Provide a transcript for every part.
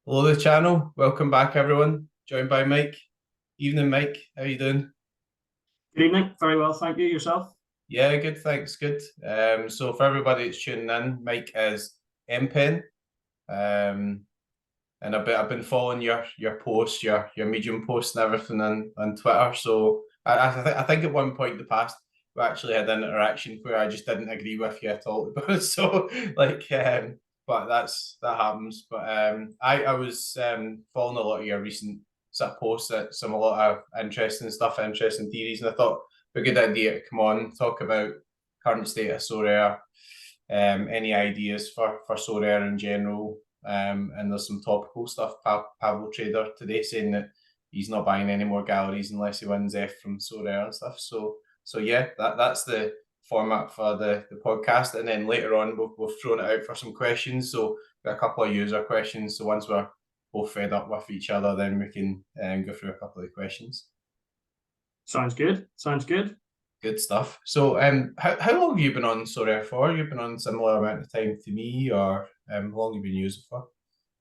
Hello, the channel. Welcome back, everyone. Joined by Mike. Evening, Mike. How you doing? Good evening. Very well, thank you. Yourself? Yeah, good. Thanks. Good. So for everybody that's tuning in, Mike is Mpenn. Um, and I've been following your posts, your Medium posts and everything on Twitter. So I think at one point in the past we actually had an interaction where I just didn't agree with you at all. So but that happens. But I was following a lot of your recent sort of posts, that some a lot of interesting stuff, interesting theories, and I thought it'd be a good idea to come on talk about current state of Sorare, any ideas for Sorare in general. And there's some topical stuff. Pavel Trader today saying that he's not buying any more galleries unless he wins F from Sorare and stuff. So yeah, that's the format for the podcast. And then later on, we've thrown it out for some questions. So we've got a couple of user questions. So once we're both fed up with each other, then we can go through a couple of questions. Sounds good. Sounds good. Good stuff. So, how long have you been on Sorare for? You've been on similar amount of time to me, or how long have you been using for?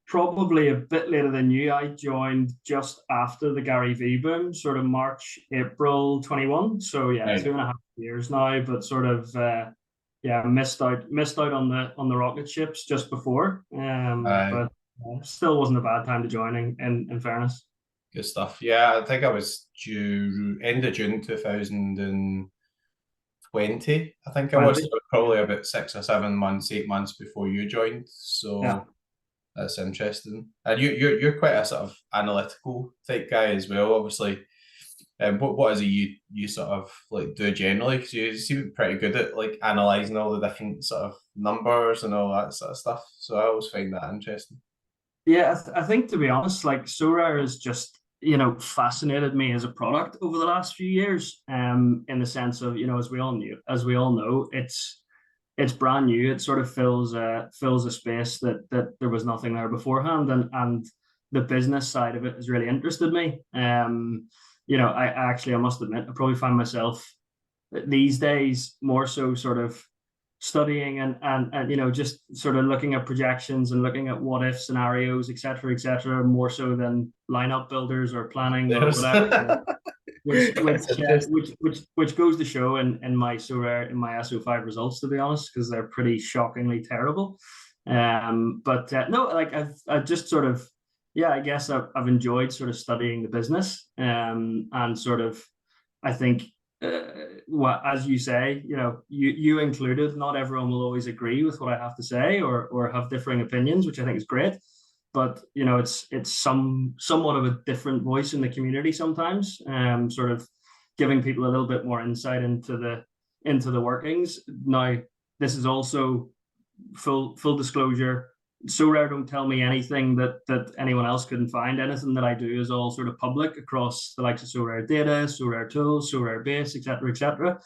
Probably a bit later than you. I joined just after the Gary V boom, sort of March, April 21. So yeah, Right. 2.5 years now, but sort of yeah, missed out on the rocket ships just before. Uh, But still wasn't a bad time to join in fairness. Good stuff. Yeah, I think I was due end of June 2020. I think I was, 20. so probably about 6 or 7 months, 8 months before you joined. Yeah. So that's interesting. And you're quite a sort of analytical type guy as well, obviously. What is it you sort of like do generally? Because you seem pretty good at like analyzing all the different sort of numbers and all that sort of stuff. So I always find that interesting. Yeah, I think to be honest, like Sorare has just fascinated me as a product over the last few years. In the sense of as we all know, it's brand new. It sort of fills a space that there was nothing there beforehand, and the business side of it has really interested me. I must admit, I probably find myself these days more so sort of studying and just sort of looking at projections and looking at what if scenarios, etc., more so than lineup builders or planning or There's whatever. which that's which uh, interesting. which which which goes to show in my SO5 results, to be honest, because they're pretty shockingly terrible. But no, like I've just sort of, yeah, I guess I've enjoyed sort of studying the business, and sort of, I think, what, as you say, you included, not everyone will always agree with what I have to say or have differing opinions, which I think is great. But it's somewhat of a different voice in the community sometimes, sort of giving people a little bit more insight into the workings. Now, this is also full disclosure. Sorare don't tell me anything that anyone else couldn't find. Anything that I do is all sort of public across the likes of Sorare Data, Sorare Tools, Sorare Base, etc., etc.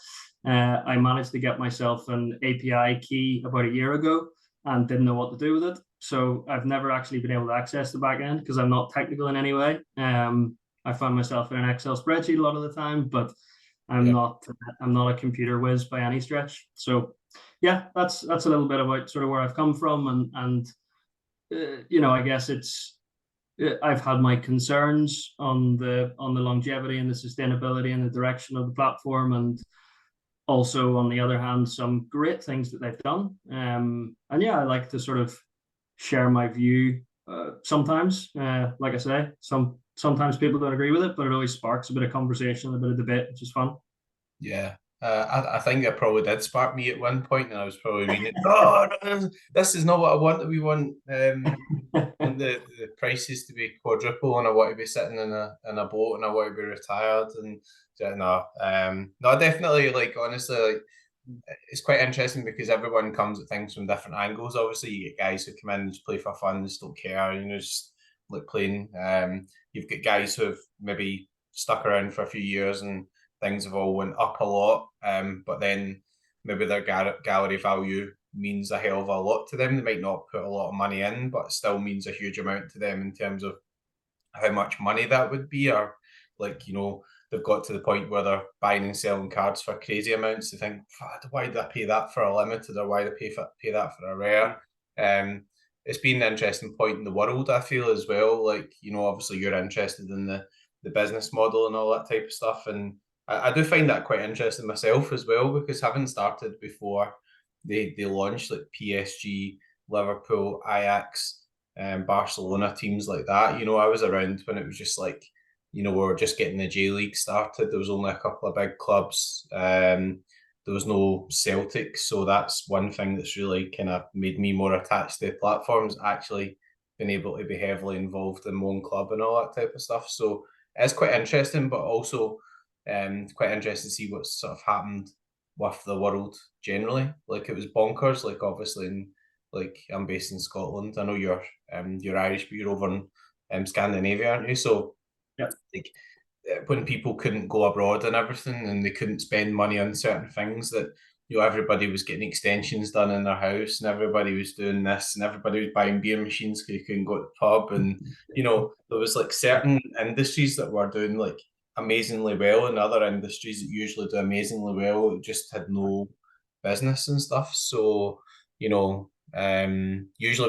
I managed to get myself an API key about a year ago and didn't know what to do with it. So I've never actually been able to access the backend because I'm not technical in any way. I find myself in an Excel spreadsheet a lot of the time, but I'm Yeah. not I'm not a computer whiz by any stretch. So yeah, that's a little bit about sort of where I've come from, and I guess I've had my concerns on the longevity and the sustainability and the direction of the platform, and also on the other hand, some great things that they've done. And yeah, I like to sort of share my view. Sometimes, like I say, sometimes people don't agree with it, but it always sparks a bit of conversation, a bit of debate, which is fun. Yeah. I think it probably did spark me at one point, and I was probably reading it. Oh, no, this is not what I want. We want the prices to be quadruple, and I want to be sitting in a boat, and I want to be retired, and yeah, no, no, definitely. Like honestly, like it's quite interesting because everyone comes at things from different angles. Obviously, you get guys who come in and just play for fun, just don't care, just like playing. You've got guys who have maybe stuck around for a few years and things have all went up a lot. But then maybe their gallery value means a hell of a lot to them. They might not put a lot of money in, but it still means a huge amount to them in terms of how much money that would be, or like they've got to the point where they're buying and selling cards for crazy amounts. They think, why did I pay that for a limited, or why did I pay that for a rare? it's been an interesting point in the world, I feel, as well. Like, obviously you're interested in the business model and all that type of stuff. And I do find that quite interesting myself as well, because having started before they launched, like PSG, Liverpool, Ajax, Barcelona, teams like that. I was around when it was just like, we were just getting the J League started. There was only a couple of big clubs. There was no Celtic, so that's one thing that's really kind of made me more attached to platforms. Actually, being able to be heavily involved in one club and all that type of stuff. So it's quite interesting, but also quite interesting to see what's sort of happened with the world generally. Like, it was bonkers. Like, obviously, like, I'm based in Scotland. I know you're Irish, but you're over in Scandinavia, aren't you? So, Yeah. like, when people couldn't go abroad and everything, and they couldn't spend money on certain things, that everybody was getting extensions done in their house, and everybody was doing this, and everybody was buying beer machines because you couldn't go to the pub. And there was like certain industries that were doing like amazingly well, and other industries that usually do amazingly well just had no business and stuff. So, usually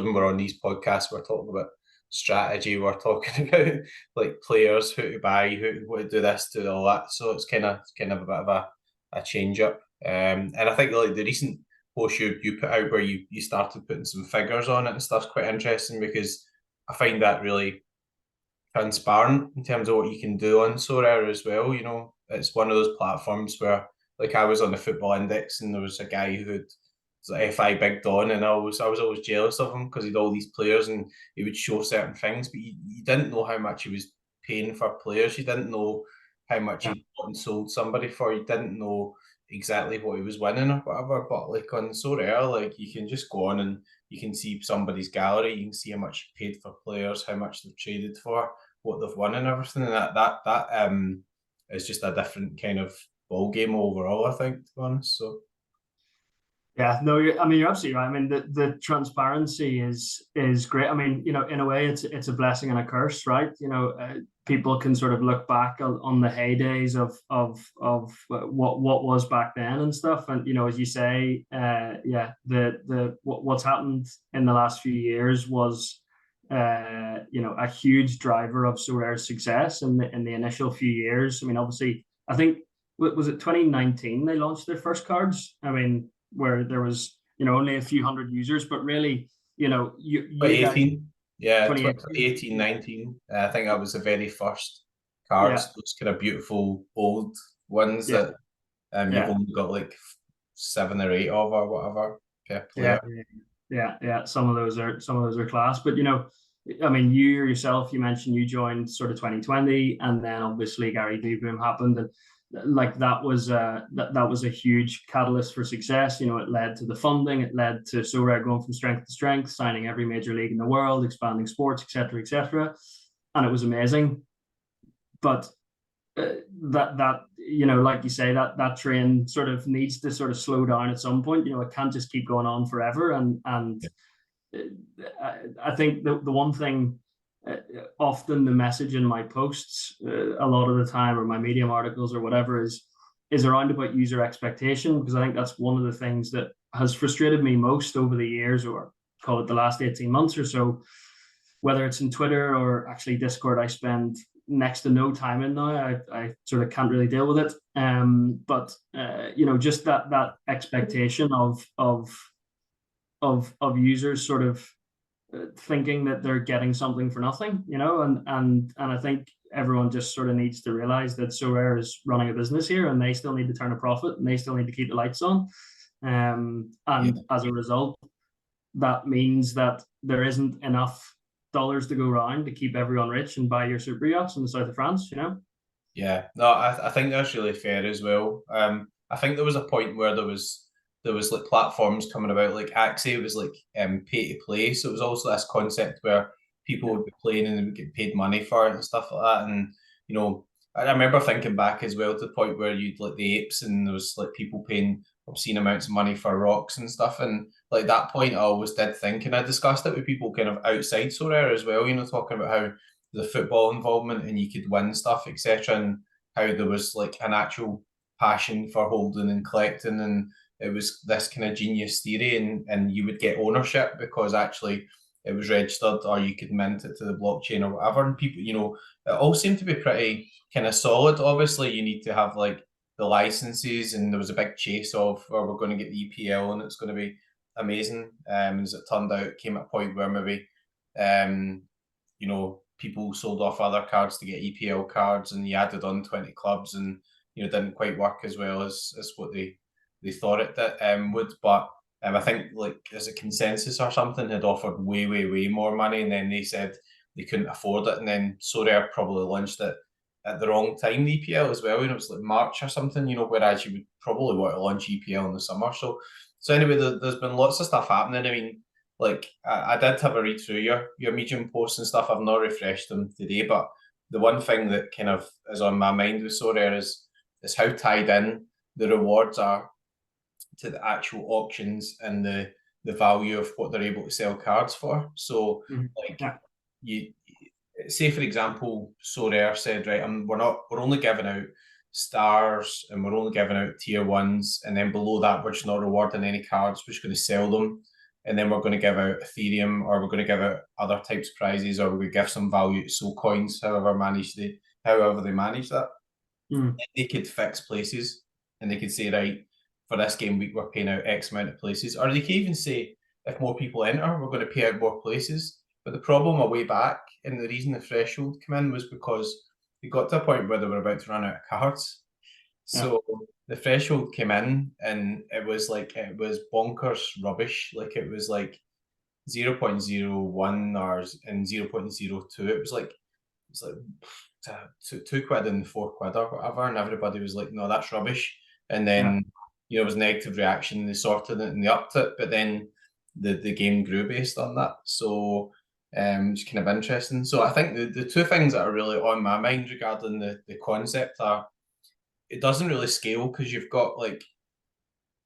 when we're on these podcasts, we're talking about strategy, we're talking about like players, who to buy, what to do this, do all that. So it's kind of a bit of a change up. And I think like the recent post you put out, where you started putting some figures on it and stuff's quite interesting, because I find that really transparent in terms of what you can do on Sorare as well. It's one of those platforms where, like, I was on the football index, and there was a guy who had like FI Big Don, and I was always jealous of him because he'd all these players, and he would show certain things, but you didn't know how much he was paying for players. You didn't know how much Yeah. he bought and sold somebody for. You didn't know exactly what he was winning or whatever. But like on Sorare, like, you can just go on and you can see somebody's gallery. You can see how much he paid for players, how much they've traded for, what they've won, and everything. And that is just a different kind of ball game overall, I think, to be honest. So Yeah, no, I mean, you're absolutely right. I mean, the transparency is great. I mean, in a way, it's a blessing and a curse, right? People can sort of look back on the heydays of what was back then and stuff, and as you say, yeah, what's happened in the last few years was, a huge driver of Sorare's success in the initial few years. I mean, obviously, I think, was it 2019 they launched their first cards? I mean, where there was only a few hundred users, but really, you guys, 2018, yeah, 2018, 2018, 19. I think that was the very first cards, yeah, those kind of beautiful old ones yeah, that you've yeah, only got like 7 or 8 of, or whatever, per yeah, player. yeah. Some of those are class, but I mean, you yourself, you mentioned you joined sort of 2020, and then obviously Gary V boom happened, and like that was a huge catalyst for success. It led to the funding, it led to Sorare going from strength to strength, signing every major league in the world, expanding sports, etc., and it was amazing. But that like you say, that train sort of needs to sort of slow down at some point. It can't just keep going on forever, and I think the one thing, often the message in my posts, a lot of the time, or my Medium articles or whatever, is around about user expectation, because I think that's one of the things that has frustrated me most over the years, or call it the last 18 months or so, whether it's in Twitter or actually Discord. I spend next to no time in now. I sort of can't really deal with it. But just that expectation of users sort of thinking that they're getting something for nothing, and I think everyone just sort of needs to realize that Sorare is running a business here, and they still need to turn a profit, and they still need to keep the lights on. Yeah, And as a result, that means that there isn't enough dollars to go around to keep everyone rich and buy your super yachts in the south of France. yeah. No, I think that's really fair as well. I think there was a point where there was like platforms coming about, like Axie was like pay to play. So it was also this concept where people Yeah, would be playing and they would get paid money for it and stuff like that. And I remember thinking back as well to the point where you'd like the apes, and there was like people paying obscene amounts of money for rocks and stuff. And like that point, I always did think, and I discussed it with people kind of outside Sorare as well. Talking about how the football involvement and you could win stuff, etc., and how there was like an actual passion for holding and collecting, and it was this kind of genius theory, and you would get ownership because actually it was registered, or you could mint it to the blockchain or whatever. And people, it all seemed to be pretty kind of solid. Obviously, you need to have like the licenses, and there was a big chase of, or we're going to get the EPL, and it's going to be amazing. As it turned out, it came at a point where maybe, people sold off other cards to get EPL cards, and you added on 20 clubs, and didn't quite work as well as what they thought it would. But I think, like, as a consensus or something, had offered way, way, way more money, and then they said they couldn't afford it, and then Sorare probably launched it at the wrong time, the EPL as well. It was like March or something, whereas you would probably want to launch EPL in the summer. So anyway, there's been lots of stuff happening. I mean, like, I did have a read through your Medium posts and stuff. I've not refreshed them today, but the one thing that kind of is on my mind with Sorare is how tied in the rewards are to the actual auctions and the value of what they're able to sell cards for. So, like, you say, for example, Sorare said, right, we're only giving out stars, and we're only giving out tier ones, and then below that we're just not rewarding any cards. We're just going to sell them, and then we're going to give out Ethereum, or we're going to give out other types of prizes, or we're going to give some value to Soul Coins, however they manage that. They could fix places, and they could say, right, for this game week we're paying out X amount of places, or they could even say, if more people enter, we're going to pay out more places. But the problem a way back, and the reason the threshold came in, was because they got to a point where they were about to run out of cards. So the threshold came in, and it was bonkers rubbish. Like, it was like 0.01 or and 0.02. It was like £2 and £4 or whatever, and everybody was like, no, that's rubbish. And then it was negative reaction. They sorted it and they upped it, but then the game grew based on that. So it's kind of interesting. So I think the two things that are really on my mind regarding the concept are, it doesn't really scale because you've got like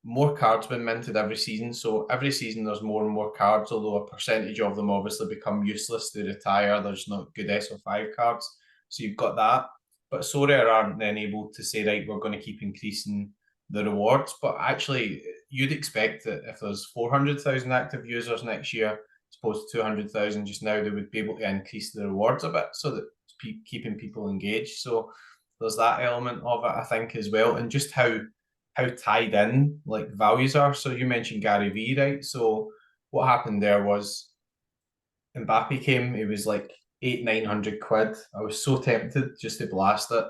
more cards being minted every season. So every season there's more and more cards, although a percentage of them obviously become useless, they retire, there's not good SO5 cards. So you've got that. But Sorare aren't then able to say, right, we're going to keep increasing the rewards. But actually, you'd expect that if there's 400,000 active users next year, as opposed to 200,000 just now, they would be able to increase the rewards a bit, so that keeping people engaged. So there's that element of it, I think, as well, and just how tied in like values are. So you mentioned Gary V, right? So what happened there was Mbappe came, it was like 800-900 quid. I was so tempted just to blast it,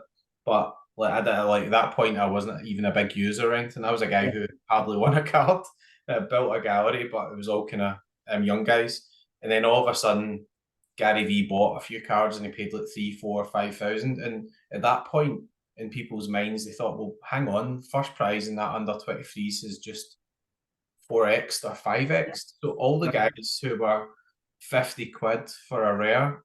but like at that point I wasn't even a big user or anything. I was a guy who hardly won a card, built a gallery, but it was all kind of young guys. And then all of a sudden Gary V bought a few cards, and he paid like 3, 4, 5,000. And at that point, in people's minds, they thought, well, hang on, first prize in that under 23s is just 4x or 5x. So all the guys who were 50 quid for a rare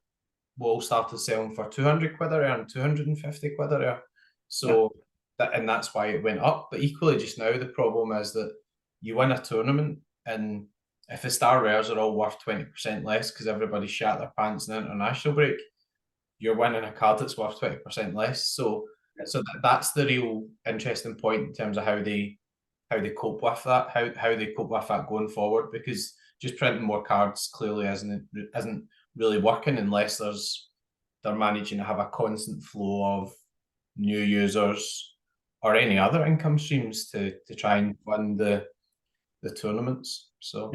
will all started selling for 200 quid a rare and 250 quid a rare. So that's why it went up. But equally, just now, the problem is that you win a tournament, and if the star rares are all worth 20% less because everybody shat their pants in the international break, you're winning a card that's worth 20% less. So that's the real interesting point in terms of how they cope with that, how they cope with that going forward, because just printing more cards clearly isn't really working unless they're managing to have a constant flow of new users or any other income streams to try and fund the tournaments. So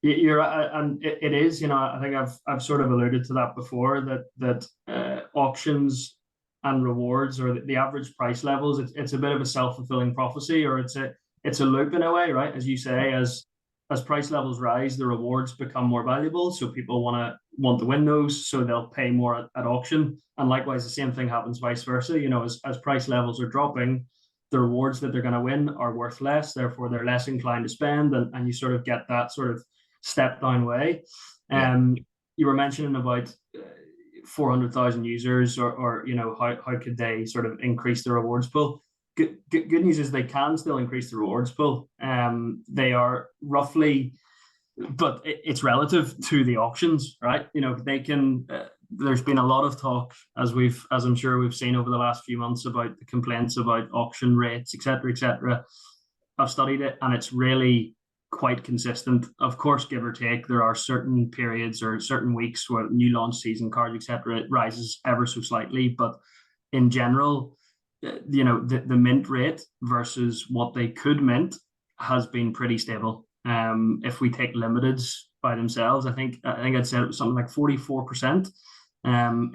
you're right, and it is, I think I've sort of alluded to that before, that auctions and rewards, or the average price levels, it's a bit of a self-fulfilling prophecy, or it's a loop in a way, right? As you say, as price levels rise, the rewards become more valuable, so people want to win those, so they'll pay more at auction. And likewise, the same thing happens vice versa. As price levels are dropping, the rewards that they're going to win are worth less, therefore they're less inclined to spend, and you sort of get that sort of step down way. You were mentioning about 400,000 users, or how could they sort of increase the rewards pool. Good news is they can still increase the rewards pool. They are roughly, but it's relative to the auctions, right? They can. There's been a lot of talk, as I'm sure we've seen over the last few months, about the complaints about auction rates, etc., etc. I've studied it, and it's really quite consistent. Of course, give or take, there are certain periods or certain weeks where new launch season cards, etc., it rises ever so slightly. But in general, the mint rate versus what they could mint has been pretty stable. If we take limiteds by themselves, I think I'd say it was something like 44%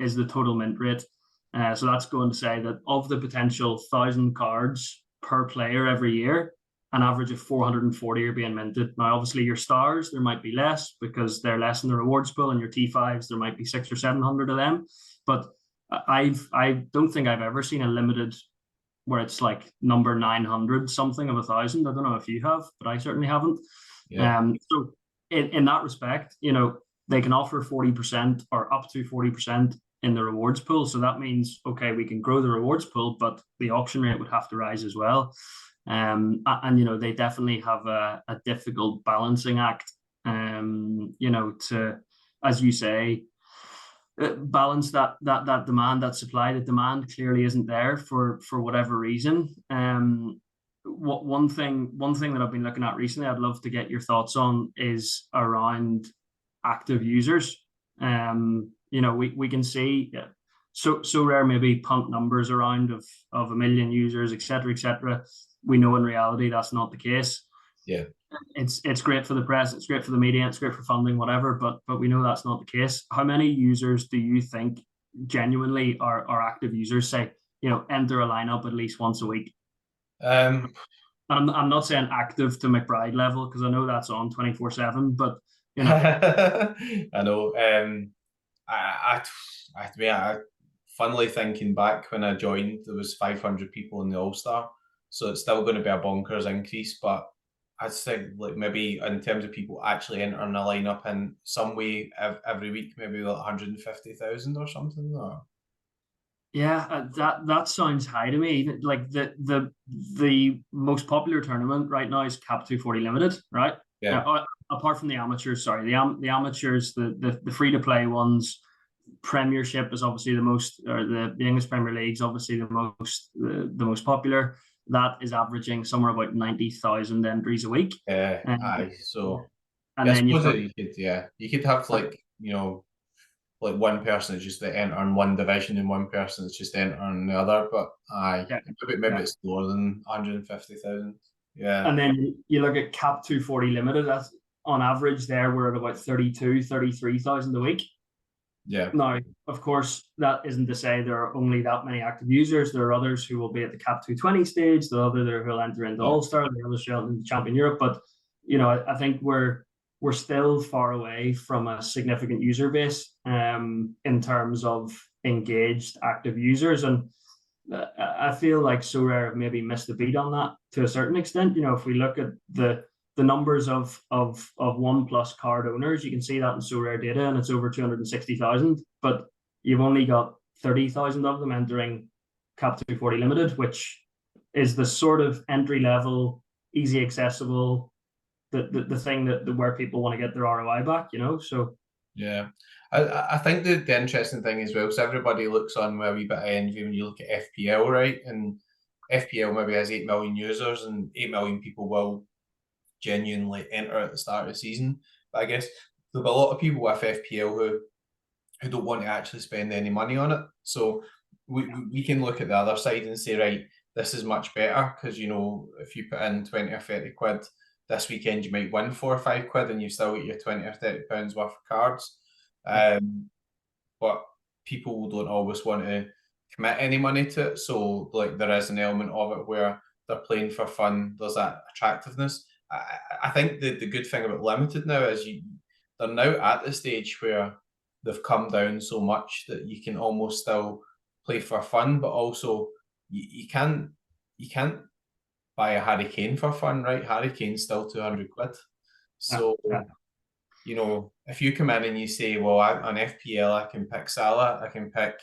is the total mint rate. So that's going to say that of the potential 1,000 cards per player every year, an average of 440 are being minted. Now, obviously, your stars, there might be less because they're less in the rewards pool, and your T5s, there might be 600 or 700 of them. But I don't think I've ever seen a limited where it's like number 900 something of 1,000. I don't know if you have, but I certainly haven't. Yeah. So in that respect, they can offer 40% or up to 40% in the rewards pool. So that means, okay, we can grow the rewards pool, but the auction rate would have to rise as well. And they definitely have a difficult balancing act, to, as you say, balance that demand, that supply. The demand clearly isn't there for whatever reason. One thing that I've been looking at recently, I'd love to get your thoughts on, is around active users. We can see Sorare maybe punt numbers around of 1 million users, etc., etc. We know in reality that's not the case. Yeah. It's great for the press, it's great for the media, it's great for funding, whatever, but we know that's not the case. How many users do you think genuinely are active users, say, enter a lineup at least once a week? I'm not saying active to McBride level, because I know that's on 24/7, but I know. Funnily thinking back when I joined, there was 500 people in the All-Star, so it's still going to be a bonkers increase. But I'd say, like, maybe in terms of people actually entering a lineup in some way every week, maybe like 150,000 or something. Or... Yeah, that sounds high to me. Like the most popular tournament right now is Cap 240 Limited, right? Yeah. Apart from the amateurs, sorry, the amateurs, the free to play ones. Premiership is obviously the most, or the English Premier League is obviously the most popular. That is averaging somewhere about 90,000 entries a week. Aye. So, and I then you've suppose got, you could have like one person is just entering one division and one person is just entering the other. But maybe it's more than 150,000. Yeah. And then you look at Cap 240 Limited. That's on average there we're at about 33,000 a week. Yeah. Now, of course, that isn't to say there are only that many active users. There are others who will be at the Cap 220 stage, the other who will enter into All-Star, the others who will enter into Champion Europe. But, I think we're still far away from a significant user base in terms of engaged active users. And I feel like Sorare have maybe missed the beat on that to a certain extent. If we look at the numbers of OnePlus card owners, you can see that in Sorare data, and it's over 260,000. But you've only got 30,000 of them entering Cap 240 Limited, which is the sort of entry level, easy accessible, the thing that where people want to get their ROI back. So yeah. I think the interesting thing as well, so everybody looks on with a wee bit of envy when you look at FPL, right? And FPL maybe has 8 million users, and 8 million people will genuinely enter at the start of the season. But I guess there'll be a lot of people with FPL who don't want to actually spend any money on it. So we can look at the other side and say, right, this is much better, because if you put in 20 or 30 quid this weekend, you might win 4 or 5 quid, and you still get your 20 or 30 pounds worth of cards. But people don't always want to commit any money to it. So like there is an element of it where they're playing for fun. There's that attractiveness. I think the good thing about limited now is they're now at the stage where they've come down so much that you can almost still play for fun, but also you can't buy a Harry Kane for fun, right? Harry Kane's still 200 quid. So if you come in and you say, well, on FPL I can pick Salah, I can pick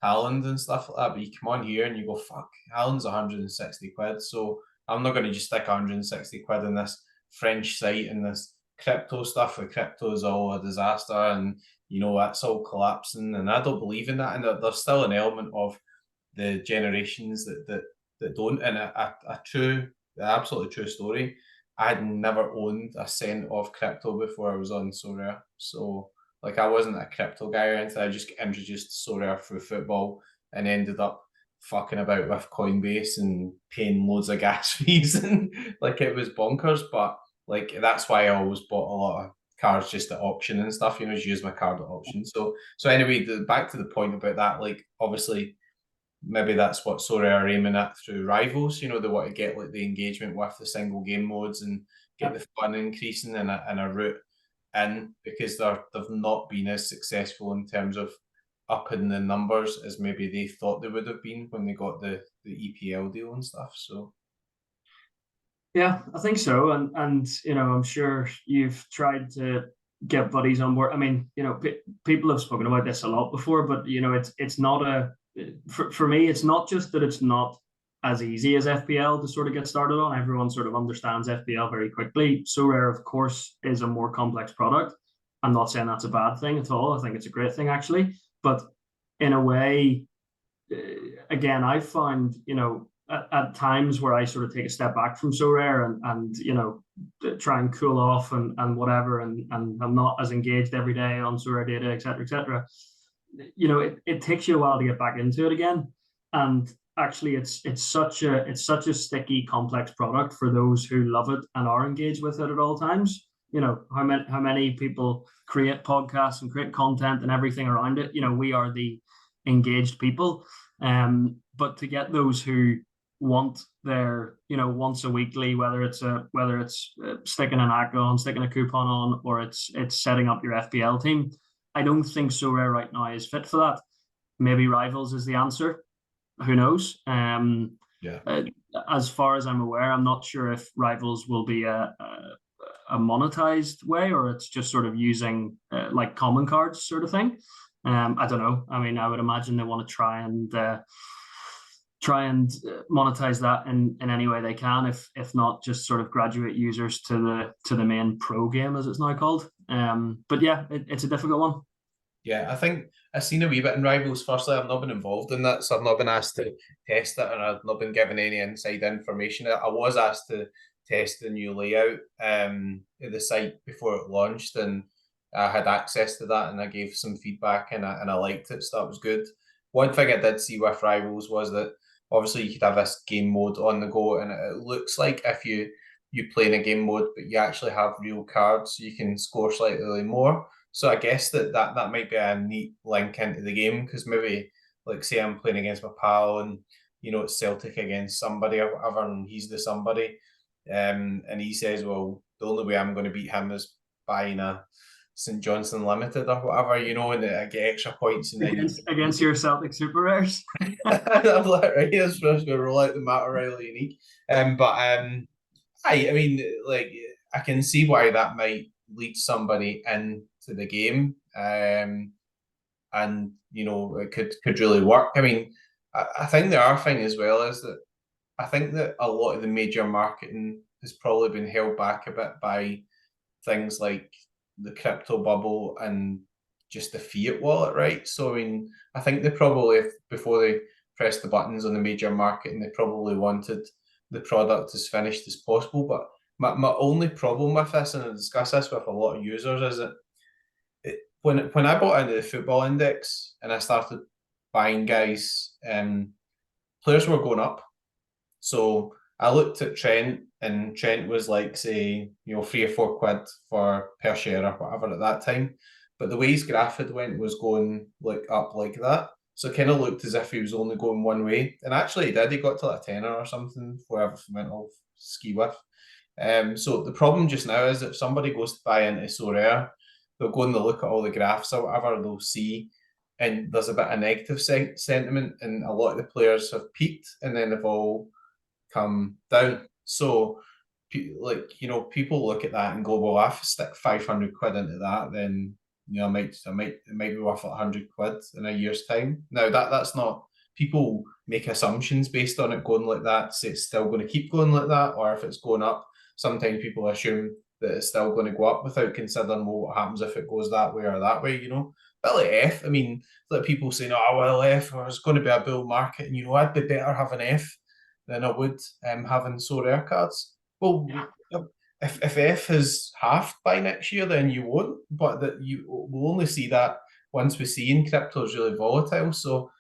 Haaland and stuff like that, but you come on here and you go, fuck, Haaland's 160 quid, so I'm not going to just stick 160 quid in this French site and this crypto stuff. The crypto is all a disaster, and that's all collapsing, and I don't believe in that. And there's still an element of the generations that don't, and a absolutely true story. I had never owned a cent of crypto before I was on Sorare. So like I wasn't a crypto guy or anything. I just got introduced to Sorare through football and ended up fucking about with Coinbase and paying loads of gas fees and like it was bonkers. But like that's why I always bought a lot of cards just at auction and stuff, just use my card at auction. So anyway, back to the point about that, like obviously maybe that's what Sorare are aiming at through rivals. They want to get like the engagement with the single game modes and get the fun increasing in a route in because they've not been as successful in terms of upping the numbers as maybe they thought they would have been when they got the EPL deal and stuff. So Yeah, I think so, and I'm sure you've tried to get buddies on board. I mean, people have spoken about this a lot before, but it's not for me. It's not just that it's not as easy as FPL to sort of get started on. Everyone sort of understands FPL very quickly. Sorare, of course, is a more complex product. I'm not saying that's a bad thing at all. I think it's a great thing actually, but in a way, again, I find at times where I sort of take a step back from Sorare and try and cool off and whatever, and I'm not as engaged every day on Sorare data, etc., etc. It takes you a while to get back into it again, and actually, it's such a sticky, complex product for those who love it and are engaged with it at all times. How many people create podcasts and create content and everything around it. We are the engaged people. But to get those who want their once a weekly, whether it's sticking an hack on, sticking a coupon on, or it's setting up your FPL team, I don't think Sorare right now is fit for that. Maybe Rivals is the answer. Who knows? yeah. As far as I'm aware, I'm not sure if Rivals will be a monetized way or it's just sort of using like common cards sort of thing. I don't know. I mean, I would imagine they want to try and monetize that in any way they can, if not just sort of graduate users to the main pro game as it's now called. But yeah, it's a difficult one. Yeah, I think I've seen a wee bit in Rivals. Firstly, I've not been involved in that, so I've not been asked to test it, and I've not been given any inside information. I was asked to test the new layout of the site before it launched, and I had access to that, and I gave some feedback, and I liked it, so that was good. One thing I did see with Rivals was that obviously you could have this game mode on the go, and it looks like if you play in a game mode, but you actually have real cards, so you can score slightly more. So I guess that might be a neat link into the game because maybe like say I'm playing against my pal and it's Celtic against somebody or whatever and he's the somebody, and he says, well, the only way I'm going to beat him is buying a St Johnson Limited or whatever, and I get extra points and then against your Celtic super rares. I'm like, right, that's going to roll out the Matt O'Reilly unique. I mean, like I can see why that might lead somebody into the game, and it could really work. I mean, I think the other thing as well is that I think that a lot of the major marketing has probably been held back a bit by things like the crypto bubble and just the fiat wallet, right? So I mean, I think they probably before they pressed the buttons on the major marketing, they probably wanted the product as finished as possible. But my only problem with this, and I discuss this with a lot of users, is that when I bought into the football index and I started buying guys, players were going up. So I looked at Trent, and Trent was like, say, 3 or 4 quid for per share or whatever at that time. But the way his graph had went was going like up like that. So it kind of looked as if he was only going one way. And actually he did. He got to like a tenner or something before everything went off ski with. So the problem just now is if somebody goes to buy into Sorare, they'll go and they'll look at all the graphs or whatever, they'll see, and there's a bit of negative sentiment, and a lot of the players have peaked and then they've all come down. So, people look at that and go, well, if I stick 500 quid into that, then it might be worth 100 quid in a year's time. Now that's not. People make assumptions based on it going like that, say it's still going to keep going like that, or if it's going up. Sometimes people assume that it's still going to go up without considering, well, what happens if it goes that way or that way, But like F, I mean, like people saying, oh, well, F, or it's going to be a bull market, and I'd be better having F than I would having Sorare cards. Well, if F is halved by next year, then you won't. But that you will only see that once we see in crypto is really volatile. So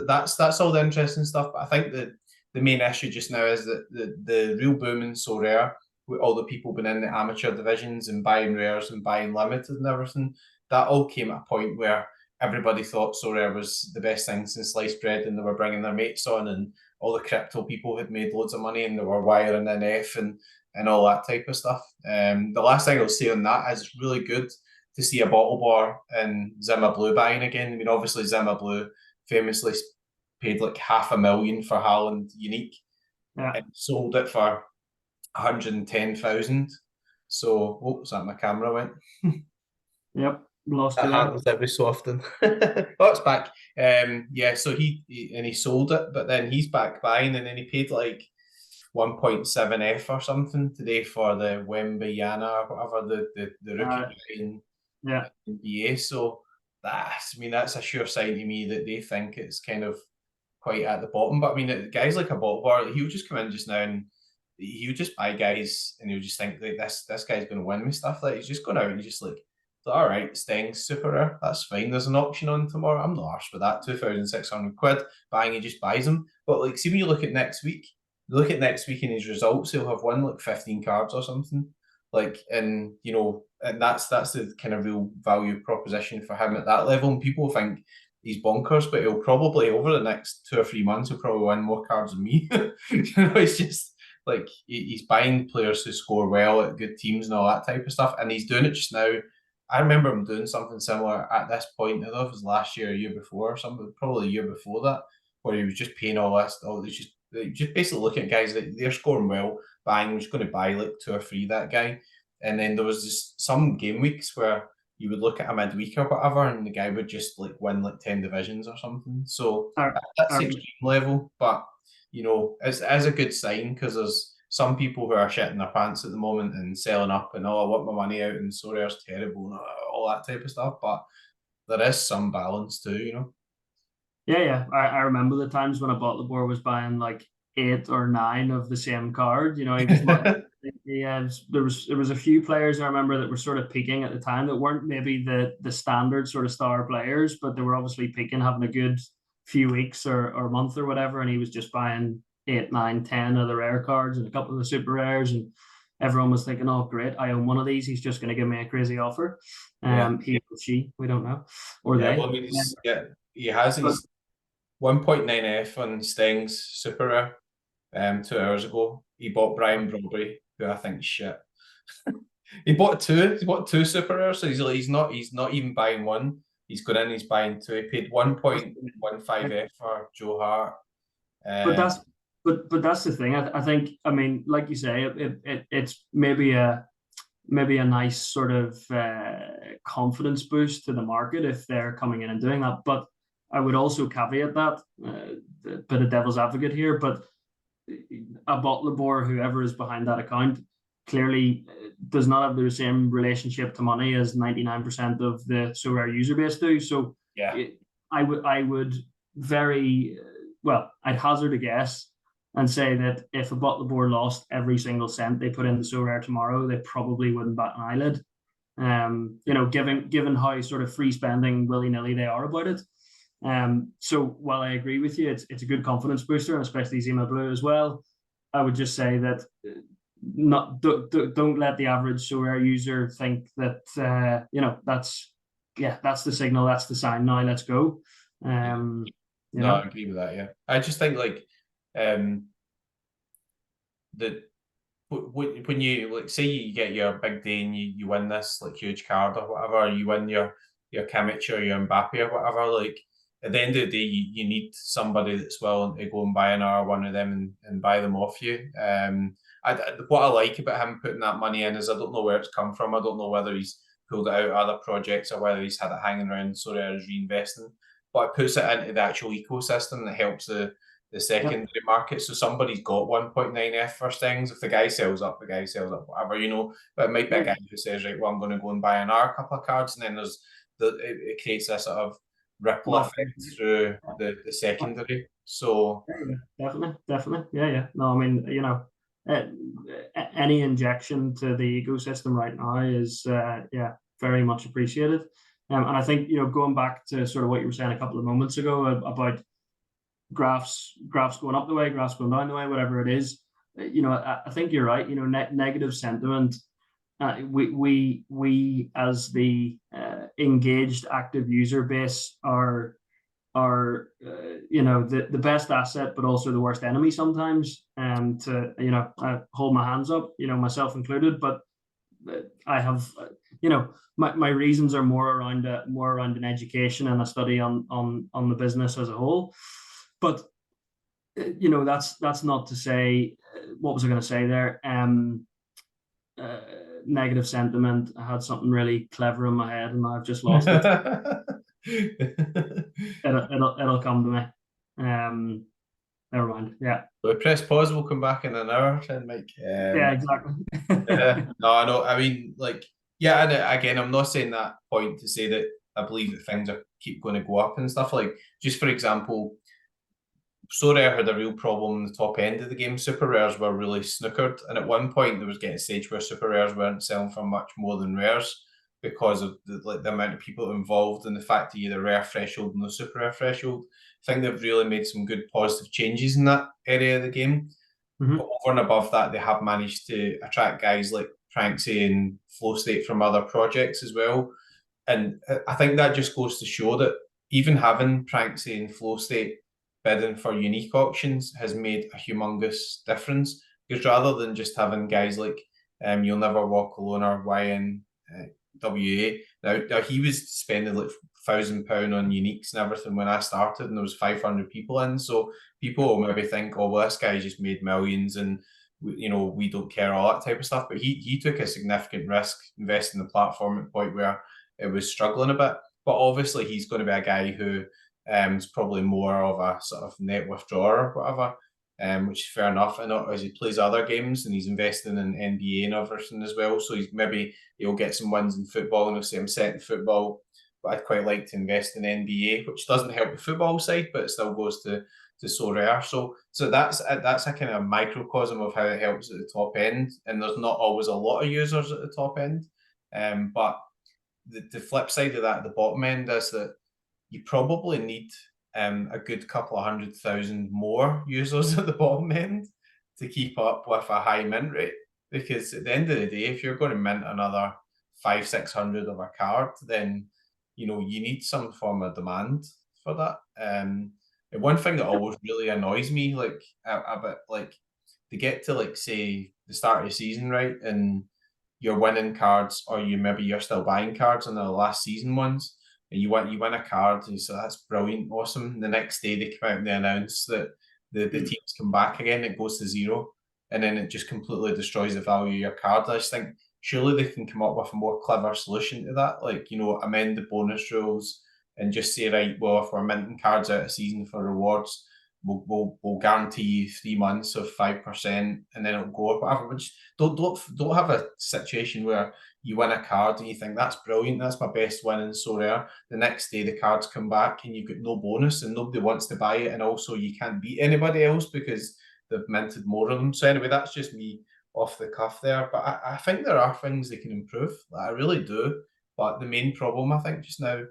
that's all the interesting stuff. But I think that the main issue just now is that the real boom in Sorare, with all the people been in the amateur divisions and buying rares and buying limited and everything, that all came at a point where everybody thought Sorare was the best thing since sliced bread, and they were bringing their mates on, and all the crypto people had made loads of money, and they were wiring in F and all that type of stuff. The last thing I'll say on that is really good to see a bottle bar and Zimmer Blue buying again. I mean, obviously Zimmer Blue famously paid like 500,000 for Haaland unique, and sold it for 110,000. So, oh, is that my camera went? Yep, lost That you there. happens every so often. Oh, it's back. Yeah, so he sold it, but then he's back buying, and then he paid like 1.7 F or something today for the Wembayana or whatever the rookie in NBA. So that's, I mean, that's a sure sign to me that they think it's kind of quite at the bottom. But I mean, guys like a bottle bar, he would just come in just now and he would just buy guys, and he would just think like this guy's going to win me stuff. Like he's just going out and he's just like, all right, Stings, super rare, that's fine. There's an auction on tomorrow. I'm not arsed with that. 2,600 quid. Bang, he just buys them. But like, see when you look at next week, in his results, he'll have won like 15 cards or something. Like, and you know, and that's the kind of real value proposition for him at that level. And people think he's bonkers, but he'll probably over the next 2 or 3 months, he'll probably win more cards than me. You know, it's just like he's buying players who score well at good teams and all that type of stuff, and he's doing it just now. I remember him doing something similar at this point. I don't know if it was last year or year before, or something, probably a year before that, where he was just paying all this, all this just basically looking at guys that they're scoring well, buying, was going to buy like 2 or 3 that guy. And then there was just some game weeks where you would look at a midweek or whatever, and the guy would just like win like 10 divisions or something. So that's extreme level, but you know, it's a good sign because there's some people who are shitting their pants at the moment and selling up and oh, I want my money out and Sorare's terrible and all that type of stuff. But there is some balance too, you know. Yeah. I remember the times when a bottle boy was buying like 8 or 9 of the same card. You know, he was there was a few players I remember that were sort of peaking at the time that weren't maybe the standard sort of star players, but they were obviously peaking, having a good few weeks or month or whatever, and he was just buying 8, 9, 10 of the rare cards and a couple of the super rares, and everyone was thinking, "Oh, great! I own one of these. He's just going to give me a crazy offer." He or she, we don't know, or they. Well, I mean, he has his 1.9 F on Stings super rare. 2 hours ago, he bought Brian Brobry, who I think is shit. He bought two. He bought 2 super rares, so he's not even buying one. He's going in. He's buying 2. He paid 1.15 F for Joe Hart. But that's the thing. I think, I mean, like you say, it's maybe a nice sort of confidence boost to the market if they're coming in and doing that. But I would also caveat that, a bit of devil's advocate here, but a bottler or whoever is behind that account clearly does not have the same relationship to money as 99% of the Sorare user base do. So yeah, I would very well, I'd hazard a guess and say that if a bottler board lost every single cent they put in the Sorare tomorrow, they probably wouldn't bat an eyelid. You know, given how sort of free spending willy-nilly they are about it. So while I agree with you, it's a good confidence booster, and especially Zima Blue as well. I would just say that don't let the average Sorare user think that you know that's the signal, that's the sign. Now let's go. You know? I agree with that. Yeah, I just think like that when you like say you get your big day and you win this like huge card or whatever, you win your Kimmich or your Mbappe or whatever, like at the end of the day you need somebody that's willing to go and buy another one of them and buy them off you. What I like about him putting that money in is I don't know where it's come from. I don't know whether he's pulled it out of other projects or whether he's had it hanging around Sorare is reinvesting, but it puts it into the actual ecosystem that helps the secondary market. So somebody's got 1.9 F for Stings. If the guy sells up, whatever, you know. But it might be a guy who says, right, well, I'm going to go and buy another couple of cards, and then it creates a sort of ripple effect through the secondary. So definitely. Yeah. No, I mean, you know, uh, any injection to the ecosystem right now is very much appreciated. And I think, going back to sort of what you were saying a couple of moments ago about graphs going up the way, graphs going down the way, whatever it is, I think you're right. Negative sentiment. We as the engaged active user base are the best asset, but also the worst enemy sometimes. To hold my hands up, myself included. But I have, my reasons are more around an education and a study on the business as a whole. But that's not to say, what was I going to say there? Negative sentiment. I had something really clever in my head, and I've just lost it. It'll come to me. Never mind. Yeah. So we press pause. We'll come back in an hour, then, Mike. Yeah, exactly. No, I know. I mean, yeah. And again, I'm not saying that point to say that I believe that things keep going to go up and stuff. Like, just for example, Sorare had a real problem in the top end of the game. Super rares were really snookered, and at one point there was getting a stage where super rares weren't selling for much more than rares because of the amount of people involved and the fact that you had a rare threshold and no super rare threshold. I think they've really made some good positive changes in that area of the game. Mm-hmm. But over and above that, they have managed to attract guys like Pranksy and Flow State from other projects as well. And I think that just goes to show that even having Pranksy and Flow State bidding for unique auctions has made a humongous difference. Because rather than just having guys like You'll Never Walk Alone or YNWA, now he was spending like £1,000 on uniques and everything when I started, and there was 500 people in. So people will maybe think, oh, well, this guy just made millions and we don't care, all that type of stuff. But he took a significant risk investing in the platform at the point where it was struggling a bit. But obviously he's going to be a guy who is probably more of a sort of net withdrawer or whatever, which is fair enough. And as he plays other games and he's investing in NBA and everything as well, so he'll get some wins in football and he'll say, I'm set in football, but I'd quite like to invest in NBA, which doesn't help the football side, but it still goes to Sorare. So that's a kind of microcosm of how it helps at the top end. And there's not always a lot of users at the top end. But the flip side of that at the bottom end is that you probably need a good couple of 100,000 more users at the bottom end to keep up with a high mint rate. Because at the end of the day, if you're going to mint another 500-600 of a card, then you need some form of demand for that. And one thing that always really annoys me, like a bit, like to get to like say the start of the season, right, and you're winning cards, or you're still buying cards on the last season ones, and you win a card, and you say that's brilliant, awesome. The next day they come out and they announce that the teams come back again, it goes to zero, and then it just completely destroys the value of your card. I just think surely they can come up with a more clever solution to that, like amend the bonus rules and just say, right, well, if we're minting cards out of season for rewards, we'll guarantee you 3 months of 5%, and then it'll go up whatever. But don't have a situation where you win a card and you think that's brilliant, that's my best win in Sorare. The next day the cards come back and you've got no bonus and nobody wants to buy it, and also you can't beat anybody else because they've minted more of them. So anyway, that's just me off the cuff there. But I think there are things they can improve. I really do. But the main problem, I think, just now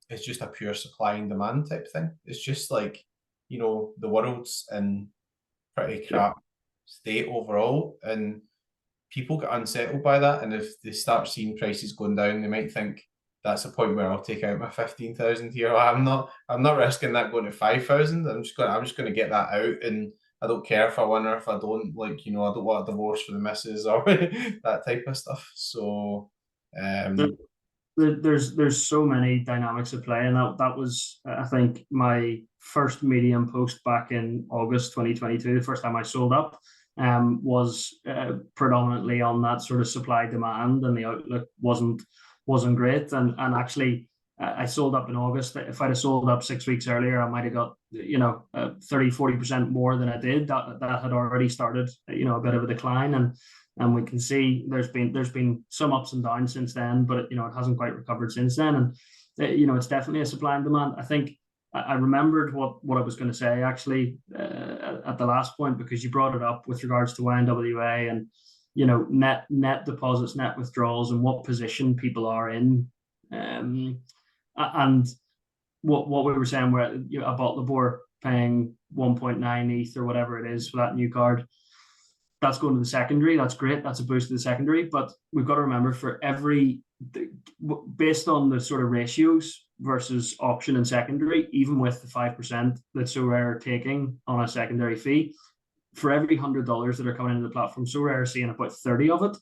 is just a pure supply and demand type thing. It's just like, the world's in pretty crap state overall, and people get unsettled by that. And if they start seeing prices going down, they might think that's a point where I'll take out my 15,000 here. I'm not risking that going to 5,000. I'm just going to get that out, and I don't care if I win or if I don't. Like, I don't want a divorce for the missus or that type of stuff. So there's so many dynamics at play, and that was, I think, my first Medium post back in August 2022. The first time I sold up was predominantly on that sort of supply demand, and the outlook wasn't great. And actually, I sold up in August. If I'd have sold up 6 weeks earlier, I might have got 30-40% more than I did. That had already started a bit of a decline, and we can see there's been some ups and downs since then, but it hasn't quite recovered since then. And it's definitely a supply and demand. I think I remembered what I was going to say actually at the last point, because you brought it up with regards to YNWA and net deposits, net withdrawals, and what position people are in, and what we were saying, where a bottle board paying 1.9 ETH or whatever it is for that new card. That's going to the secondary. That's great. That's a boost to the secondary. But we've got to remember, for every, based on the sort of ratios versus auction and secondary, even with the 5% that Sorare are taking on a secondary fee, for every $100 that are coming into the platform, Sorare are seeing about 30 of it.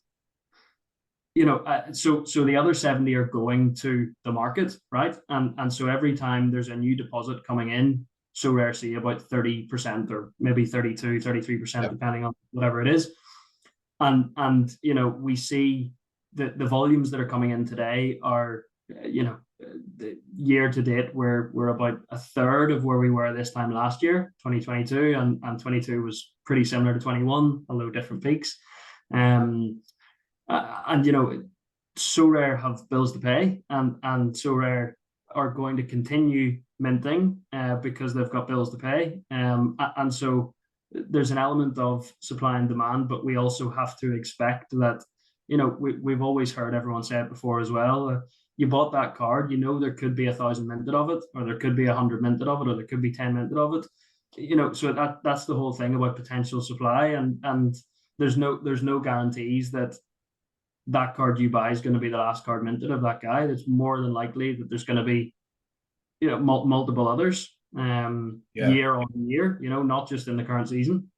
So the other 70 are going to the market, right? And so every time there's a new deposit coming in, Sorare see about 30% or maybe 32, 33%, depending on whatever it is. And we see that the volumes that are coming in today are, the year to date, we're about a third of where we were this time last year, 2022, and 22 was pretty similar to 21, although different peaks. And Sorare have bills to pay, and Sorare are going to continue minting because they've got bills to pay. And so there's an element of supply and demand, but we also have to expect that, we've always heard everyone say it before as well. You bought that card, there could be 1,000 minted of it, or there could be 100 minted of it, or there could be 10 minted of it. So that's the whole thing about potential supply, and there's no guarantees that card you buy is going to be the last card minted of that guy. It's more than likely that there's going to be multiple others year on year, not just in the current season.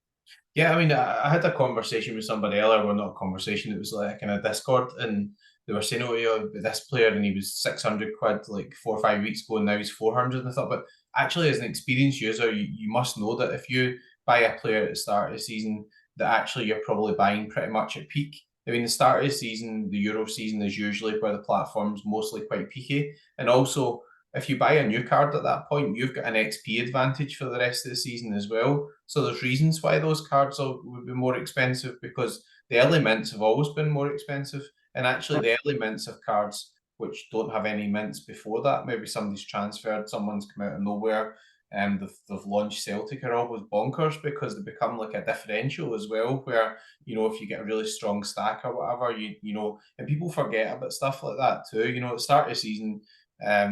Yeah, I mean, I had a conversation with somebody earlier. Well, not a conversation, it was like in a Discord, and they were saying, oh, this player, and he was 600 quid like 4 or 5 weeks ago, and now he's 400. And I thought, but actually, as an experienced user, you must know that if you buy a player at the start of the season, that actually you're probably buying pretty much at peak. I mean, the start of the season, the Euro season, is usually where the platform's mostly quite peaky. And also, if you buy a new card at that point, you've got an XP advantage for the rest of the season as well. So there's reasons why those cards would be more expensive, because the early mints have always been more expensive. And actually, the early mints of cards which don't have any mints before that, maybe somebody's transferred, someone's come out of nowhere, and they've launched Celtic, are always bonkers, because they become like a differential as well, where, if you get a really strong stack or whatever, and people forget about stuff like that too. At the start of the season,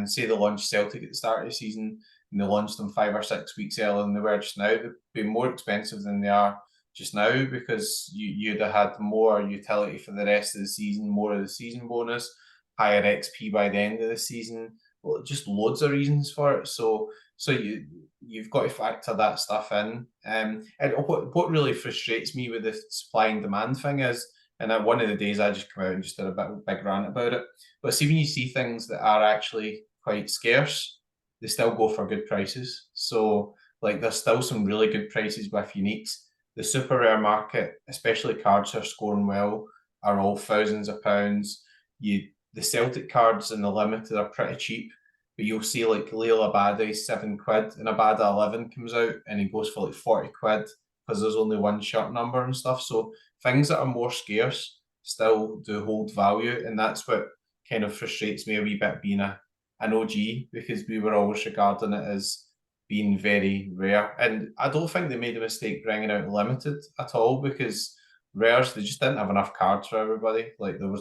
say they launched Celtic at the start of the season, and they launched them 5 or 6 weeks earlier than they were just now, they'd be more expensive than they are just now, because you'd have had more utility for the rest of the season, more of the season bonus, higher XP by the end of the season. Well, just loads of reasons for it. So you've got to factor that stuff in. And what really frustrates me with the supply and demand thing is, and one of the days I just come out and just did a big rant about it. But see, when you see things that are actually quite scarce, they still go for good prices. So like, there's still some really good prices with uniques. The super rare market, especially cards that are scoring well, are all thousands of pounds. The Celtic cards and the limited are pretty cheap, but you'll see like Leo Abada 7 quid, and Abada 11 comes out and he goes for like 40 quid because there's only one shirt number and stuff. So things that are more scarce still do hold value, and that's what kind of frustrates me a wee bit, being an OG, because we were always regarding it as being very rare. And I don't think they made a mistake bringing out limited at all, because rares, they just didn't have enough cards for everybody. Like there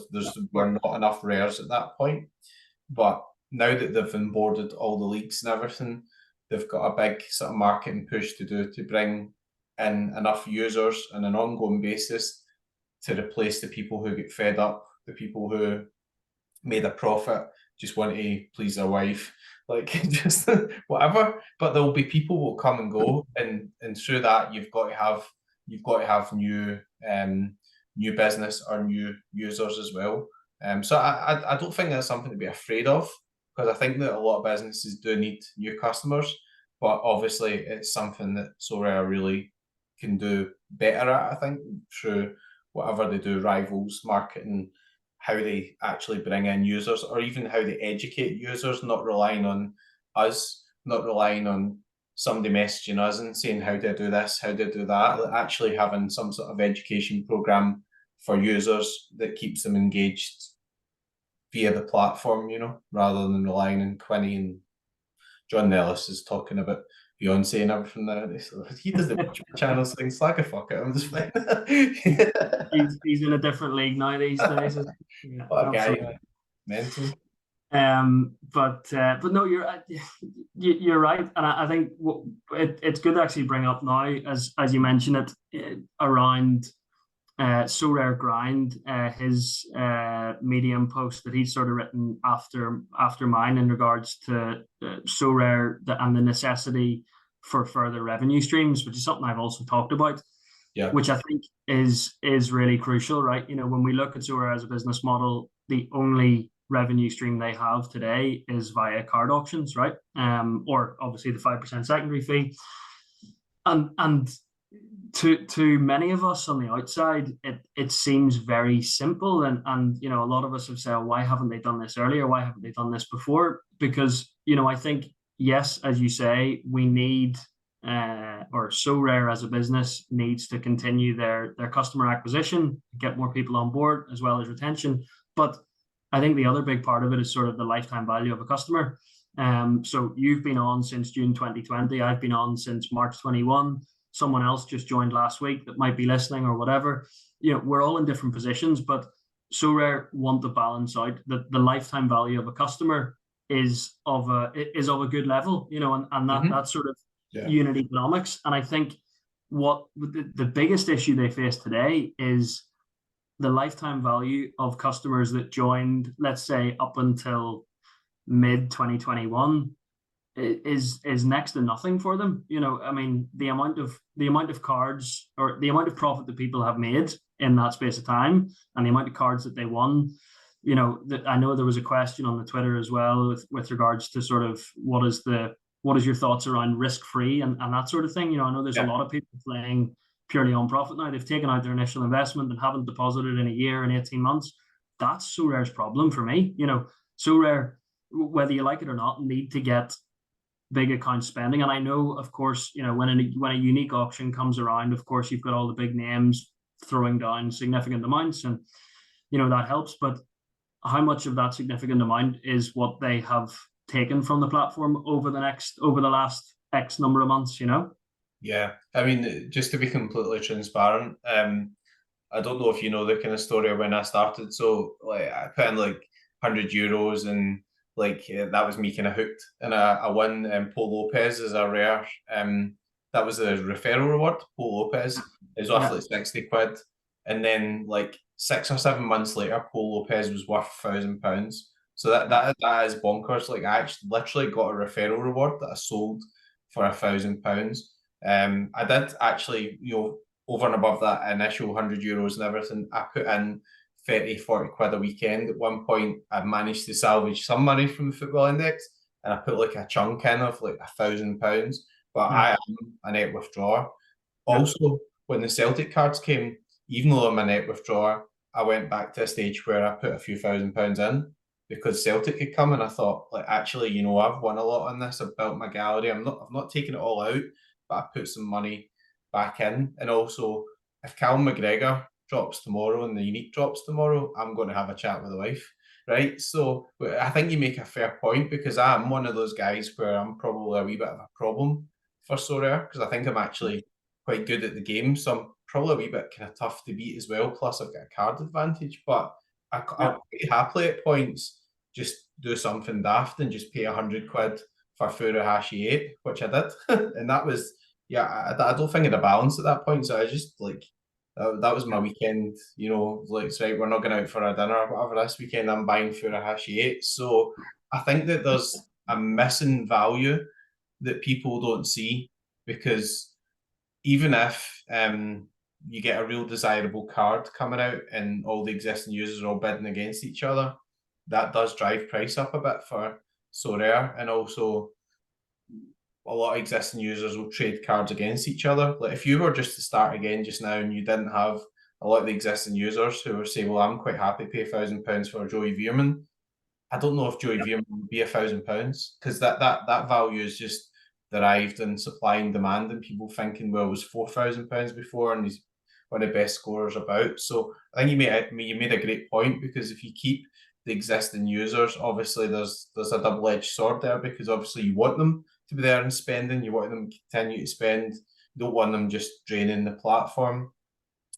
were not enough rares at that point. But now that they've onboarded all the leagues and everything, they've got a big sort of marketing push to do to bring in enough users on an ongoing basis to replace the people who get fed up, the people who made a profit, just want to please their wife, like just whatever. But there'll be people who will come and go, and through that you've got to have new business or new users as well. So I don't think that's something to be afraid of, because I think that a lot of businesses do need new customers, but obviously it's something that Sorare really can do better at, I think, through whatever they do, rivals, marketing, how they actually bring in users, or even how they educate users, not relying on us, not relying on somebody messaging us and saying, how do I do this, how do I do that, actually having some sort of education program for users that keeps them engaged via the platform, rather than relying on Quinny and John Nellis is talking about Beyonce and everything nowadays. So he does the channel thing. Slack a fuck it. I'm just fine. He's in a different league now these days. Yeah, What a guy, absolutely. man. Mental. But no, you're right, and I think it's good to actually bring up now, as you mentioned it, around Sorare Grind, his Medium post that he's sort of written after mine in regards to Sorare and the necessity for further revenue streams, which is something I've also talked about. Yeah. Which I think is really crucial, right? You know, when we look at Sorare as a business model, the only revenue stream they have today is via card auctions, right? Or obviously the 5% secondary fee. And to many of us on the outside, it seems very simple. And you know, a lot of us have said, why haven't they done this earlier? Why haven't they done this before? Because, you know, I think, yes, as you say, we need or Sorare as a business needs to continue their customer acquisition, get more people on board as well as retention. But I think the other big part of it is sort of the lifetime value of a customer. So you've been on since June 2020. I've been on since March 21. Someone else just joined last week that might be listening or whatever. You know, we're all in different positions, but Sorare want to balance out that the lifetime value of a customer is of a good level, you know, and that sort of unit economics. And I think what the biggest issue they face today is the lifetime value of customers that joined, let's say, up until mid 2021 is next to nothing for them. You know, I mean, the amount of cards or the amount of profit that people have made in that space of time and the amount of cards that they won. You know, I know there was a question on the Twitter as well with regards to sort of what is your thoughts around risk-free and that sort of thing. You know, I know there's a lot of people playing purely on profit now. They've taken out their initial investment and haven't deposited in a year and 18 months. That's Sorare's problem for me. You know, Sorare, whether you like it or not, need to get big account spending. And I know, of course, you know, when a unique auction comes around, of course, you've got all the big names throwing down significant amounts, and you know that helps. But how much of that significant amount is what they have taken from the platform over the last X number of months? You know. Yeah, I mean, just to be completely transparent, I don't know if you know the kind of story of when I started. So, like, I put in like €100, and like that was me kind of hooked, and I won Paul Lopez as a rare. That was a referral reward. Paul Lopez is worth like £60, and then like 6 or 7 months later, Paul Lopez was worth £1,000. So that is bonkers. Like, I actually literally got a referral reward that I sold for £1,000. I did actually, you know, over and above that initial €100 and everything, I put in 30-40 quid a weekend. At one point, I managed to salvage some money from the football index, and I put like a chunk in of like £1,000. But I am a net withdrawer. Also, when the Celtic cards came, even though I'm a net withdrawer, I went back to a stage where I put a few £1,000s in because Celtic had come, and I thought, like, actually, you know, I've won a lot on this. I've built my gallery. I've not taken it all out, but I put some money back in. And also, if Callum McGregor drops tomorrow and the unique drops tomorrow, I'm going to have a chat with the wife, right? So I think you make a fair point, because I'm one of those guys where I'm probably a wee bit of a problem for Sorare, because I think I'm actually quite good at the game, so I'm probably a wee bit kind of tough to beat as well. Plus, I've got a card advantage, but I'll quite happily at points just do something daft and just pay 100 quid for Furuhashi 8, which I did. And that was, I don't think I had a balance at that point. So I just like, that was my weekend, you know, like, it's right, we're not going out for a dinner or whatever this weekend, I'm buying Furuhashi 8. So I think that there's a missing value that people don't see, because even if you get a real desirable card coming out and all the existing users are all bidding against each other, that does drive price up a bit for Sorare. And also, a lot of existing users will trade cards against each other. Like, if you were just to start again just now and you didn't have a lot of the existing users who were saying, well, I'm quite happy to pay £1,000 for Joey Veerman, I don't know if Joey Veerman would be £1,000, because that value is just derived in supply and demand, and people thinking, well, it was £4,000 before and he's one of the best scorers about. So I think you made a great point, because if you keep the existing users, obviously there's a double-edged sword there, because obviously you want them to be there and spending, you want them to continue to spend, you don't want them just draining the platform.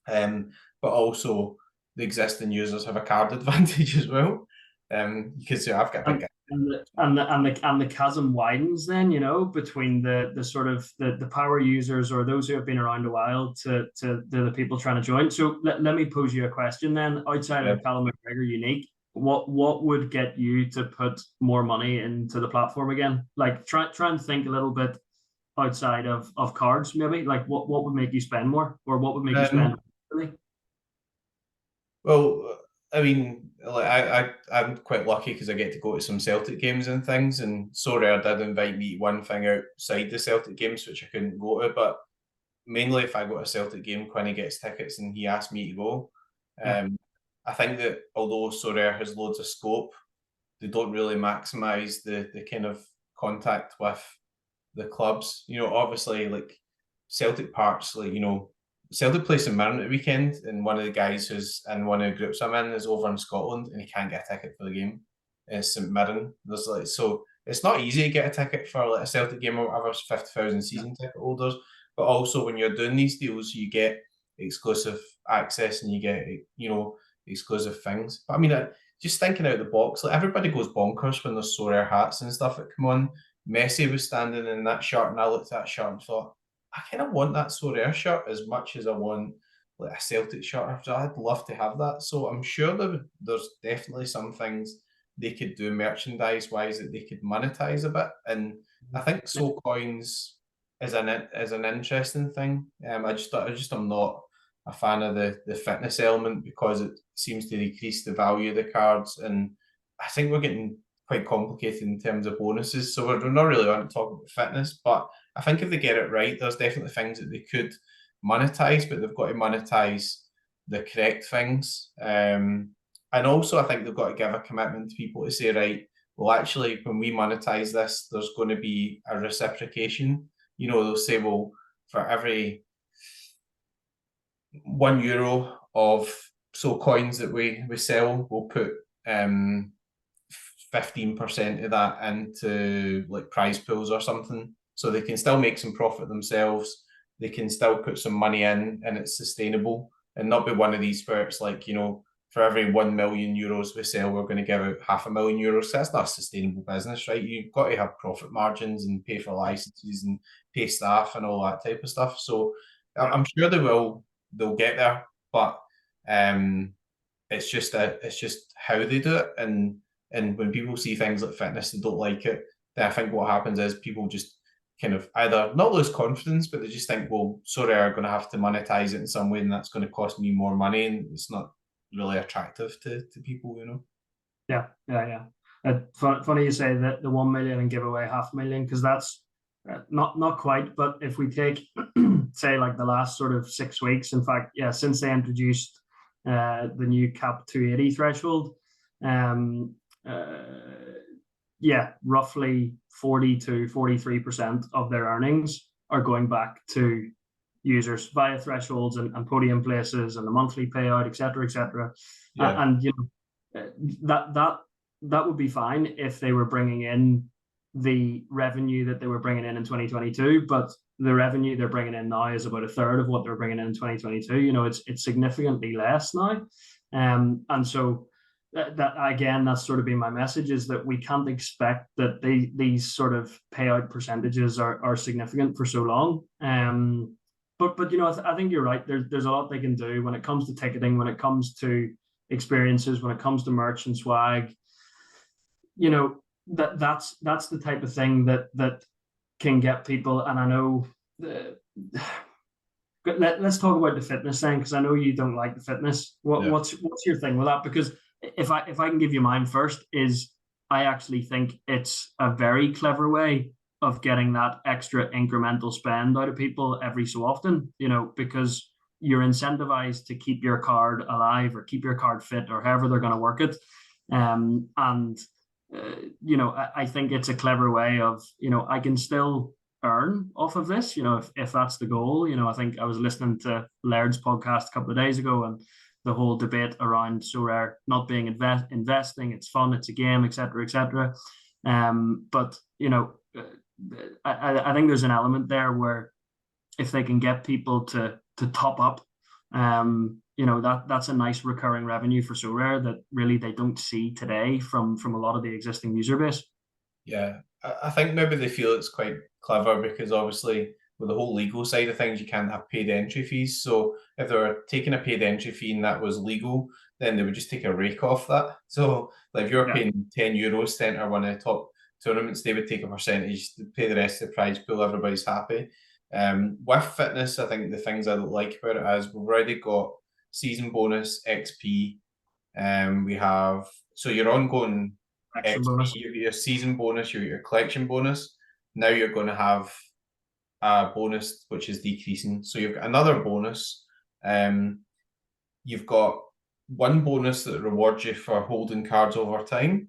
But also the existing users have a card advantage as well. You can say I've got a big and the chasm widens then, between the sort of the power users or those who have been around a while to the people trying to join. So let me pose you a question then. Outside of Callum McGregor unique, what would get you to put more money into the platform again? Like try and think a little bit outside of cards, maybe. Like what would make you spend more, or what would make you spend? Well, I mean, like I'm quite lucky because I get to go to some Celtic games and things, and Sorare did invite me to one thing outside the Celtic games, which I couldn't go to. But mainly, if I go to a Celtic game, Quinny gets tickets and he asked me to go. I think that although Sorare has loads of scope, they don't really maximise the kind of contact with the clubs. Obviously, like Celtic Park's like, Celtic plays St Mirren at the weekend, and one of the guys who's in one of the groups I'm in is over in Scotland, and he can't get a ticket for the game. It's St Mirren. So it's not easy to get a ticket for like a Celtic game or whatever. 50,000 season ticket holders, but also when you're doing these deals, you get exclusive access and you get exclusive things. But I mean, just thinking out of the box, like everybody goes bonkers when there's Sorare hats and stuff that come on. Messi was standing in that shirt, and I looked at that shirt and thought, I kind of want that Sorare shirt as much as I want like a Celtic shirt. I'd love to have that. So I'm sure there's definitely some things they could do merchandise wise that they could monetize a bit. And I think So Coins is an interesting thing. I just am not a fan of the fitness element, because it seems to decrease the value of the cards, and I think we're getting quite complicated in terms of bonuses. So we're not really want to talk about fitness, but I think if they get it right, there's definitely things that they could monetize, but they've got to monetize the correct things. And also, I think they've got to give a commitment to people to say, right, well, actually, when we monetize this, there's going to be a reciprocation. They'll say, well, for every €1 of So Coins that we sell, we'll put 15% of that into like prize pools or something, so they can still make some profit themselves. They can still put some money in, and it's sustainable, and not be one of these where it's like, for every €1,000,000 we sell, we're going to give out €500,000. So that's not a sustainable business, right? You've got to have profit margins and pay for licenses and pay staff and all that type of stuff. So I'm sure they'll get there, but it's just how they do it. And when people see things like fitness and don't like it, then I think what happens is people just kind of either not lose confidence, but they just think, well, sorry, I'm going to have to monetize it in some way, and that's going to cost me more money, and it's not really attractive to people, Yeah. Funny you say that the 1 million and give away 500,000, because that's not quite. But if we take say like the last sort of 6 weeks, in fact, since they introduced the new cap 280 threshold, roughly 40 to 43% of their earnings are going back to users via thresholds and podium places and the monthly payout, etc., etc. Yeah. And that would be fine if they were bringing in the revenue that they were bringing in 2022, but the revenue they're bringing in now is about a third of what they're bringing in 2022. It's significantly less now, and so that again, that's sort of been my message, is that we can't expect that these sort of payout percentages are significant for so long. But I think you're right. There's a lot they can do when it comes to ticketing, when it comes to experiences, when it comes to merch and swag. That's the type of thing that can get people. And I know let's talk about the fitness thing, because I know you don't like the fitness. What's your thing with that? Because if I can give you mine first, is I actually think it's a very clever way of getting that extra incremental spend out of people every so often, because you're incentivized to keep your card alive or keep your card fit, or however they're going to work it. I think it's a clever way of, I can still earn off of this, if that's the goal. I think I was listening to Laird's podcast a couple of days ago, and the whole debate around Sorare not being investing. It's fun, it's a game, etc., etc. But you know, I think there's an element there where if they can get people to top up, you know, that's a nice recurring revenue for Sorare that really they don't see today from a lot of the existing user base. Yeah, I think maybe they feel it's quite clever because obviously with the whole legal side of things, you can't have paid entry fees. So if they were taking a paid entry fee and that was legal, then they would just take a rake off that. So like if you're paying €10 to enter one of the top tournaments, they would take a percentage to pay the rest of the prize pool. Everybody's happy. With fitness, I think the things I don't like about it is we've already got season bonus, XP. We have so your ongoing Collection XP, bonus. your season bonus, your collection bonus. Now you're going to have a bonus which is decreasing. So you've got another bonus. You've got one bonus that rewards you for holding cards over time,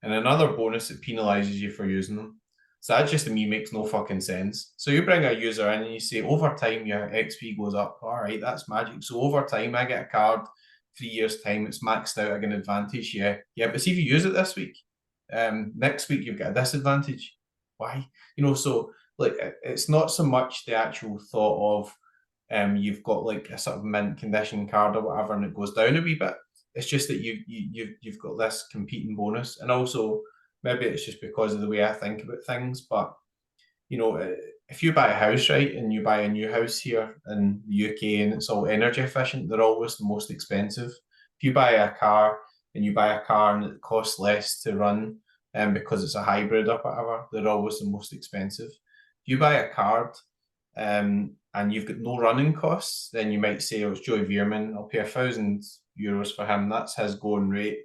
and another bonus that penalizes you for using them. So that just to me makes no fucking sense. So you bring a user in and you say over time your XP goes up. All right, that's magic. So over time I get a card, 3 years time it's maxed out. I get an advantage. Yeah, but see if you use it this week, next week you've got a disadvantage. Why? You know, so like it's not so much the actual thought of you've got like a sort of mint condition card or whatever, and it goes down a wee bit. It's just that you've got this competing bonus, and also maybe it's just because of the way I think about things. But you know, if you buy a house, right, and you buy a new house here in the UK and it's all energy efficient, they're always the most expensive. If you buy a car and you buy a car and it costs less to run, because it's a hybrid or whatever, they're always the most expensive. If you buy a card, and you've got no running costs, then you might say, "Oh, it's Joey Veerman. I'll pay €1,000 for him. That's his going rate,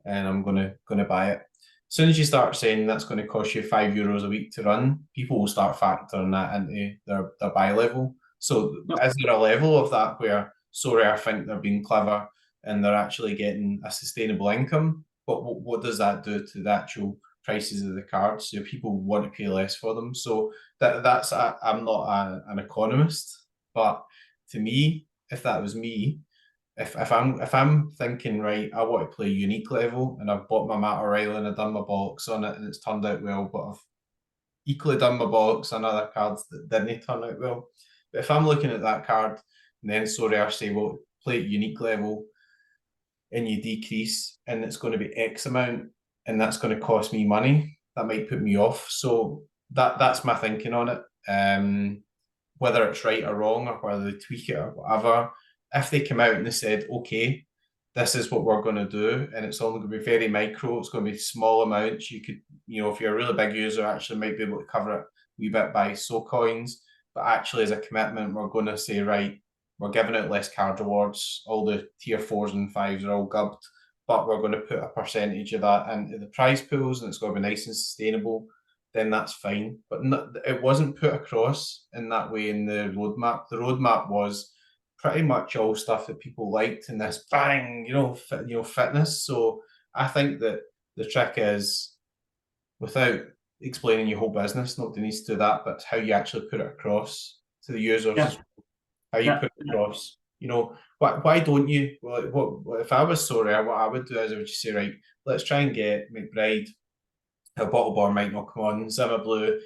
and I'm gonna buy it." As soon as you start saying that's going to cost you €5 a week to run, people will start factoring that into their buy level. So, is there a level of that where Sorare think they're being clever and they're actually getting a sustainable income? But what does that do to the actual prices of the cards? So people want to pay less for them. So that's I'm not an economist, but to me, if that was me, if I'm thinking right, I want to play unique level, and I've bought my Matt O'Reilly and I've done my bollocks on it, and it's turned out well, but I've equally done my bollocks on other cards that didn't turn out well. But if I'm looking at that card, and then Sorare say, well, play at unique level, and you decrease, and it's going to be X amount, and that's going to cost me money, that might put me off. So that's my thinking on it. Whether it's right or wrong, or whether they tweak it or whatever, if they come out and they said, okay, this is what we're going to do, and it's only going to be very micro, it's going to be small amounts. You could, you know, if you're a really big user, actually might be able to cover it a wee bit by so coins, but actually as a commitment, we're going to say, right, we're giving out less card rewards. All the tier 4s and 5s are all gubbed, but we're going to put a percentage of that into the prize pools, and it's going to be nice and sustainable. Then that's fine. But it wasn't put across in that way in the roadmap. The roadmap was pretty much all stuff that people liked in this bang, fitness. So I think that the trick is, without explaining your whole business, nobody needs to do that, but how you actually put it across to the users, how you put it across. You know, why don't you? Well, what if I was Sorare, what I would do is I would just say, right, let's try and get McBride. A bottle bar might not come on. Zimmer Blue,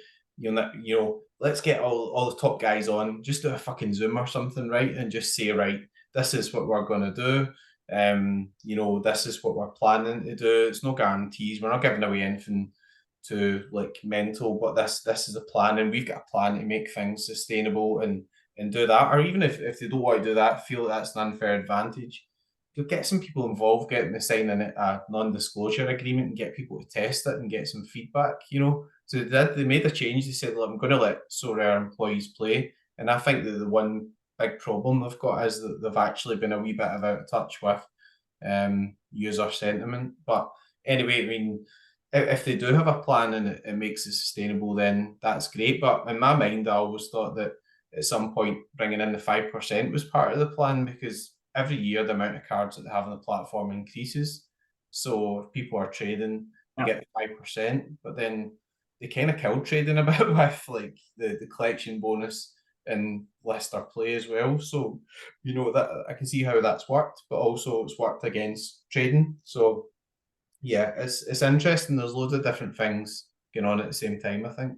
let's get all the top guys on. Just do a fucking Zoom or something, right? And just say, right, this is what we're going to do. This is what we're planning to do. It's no guarantees. We're not giving away anything to like mental, but this is a plan, and we've got a plan to make things sustainable and do that. Or even if they don't want to do that, feel that's an unfair advantage, you'll get some people involved, get them to sign a non-disclosure agreement and get people to test it and get some feedback, So they made a change. They said, look, I'm going to let Sorare employees play. And I think that the one big problem they've got is that they've actually been a wee bit out of touch with user sentiment. But anyway, I mean, if they do have a plan and it makes it sustainable, then that's great. But in my mind, I always thought that at some point bringing in the 5% was part of the plan, because every year the amount of cards that they have on the platform increases. So if people are trading, they get 5%, but then they kind of kill trading a bit with like the collection bonus in Leicester play as well. So, you know, that I can see how that's worked, but also it's worked against trading. So yeah, it's interesting. There's loads of different things going on at the same time, I think.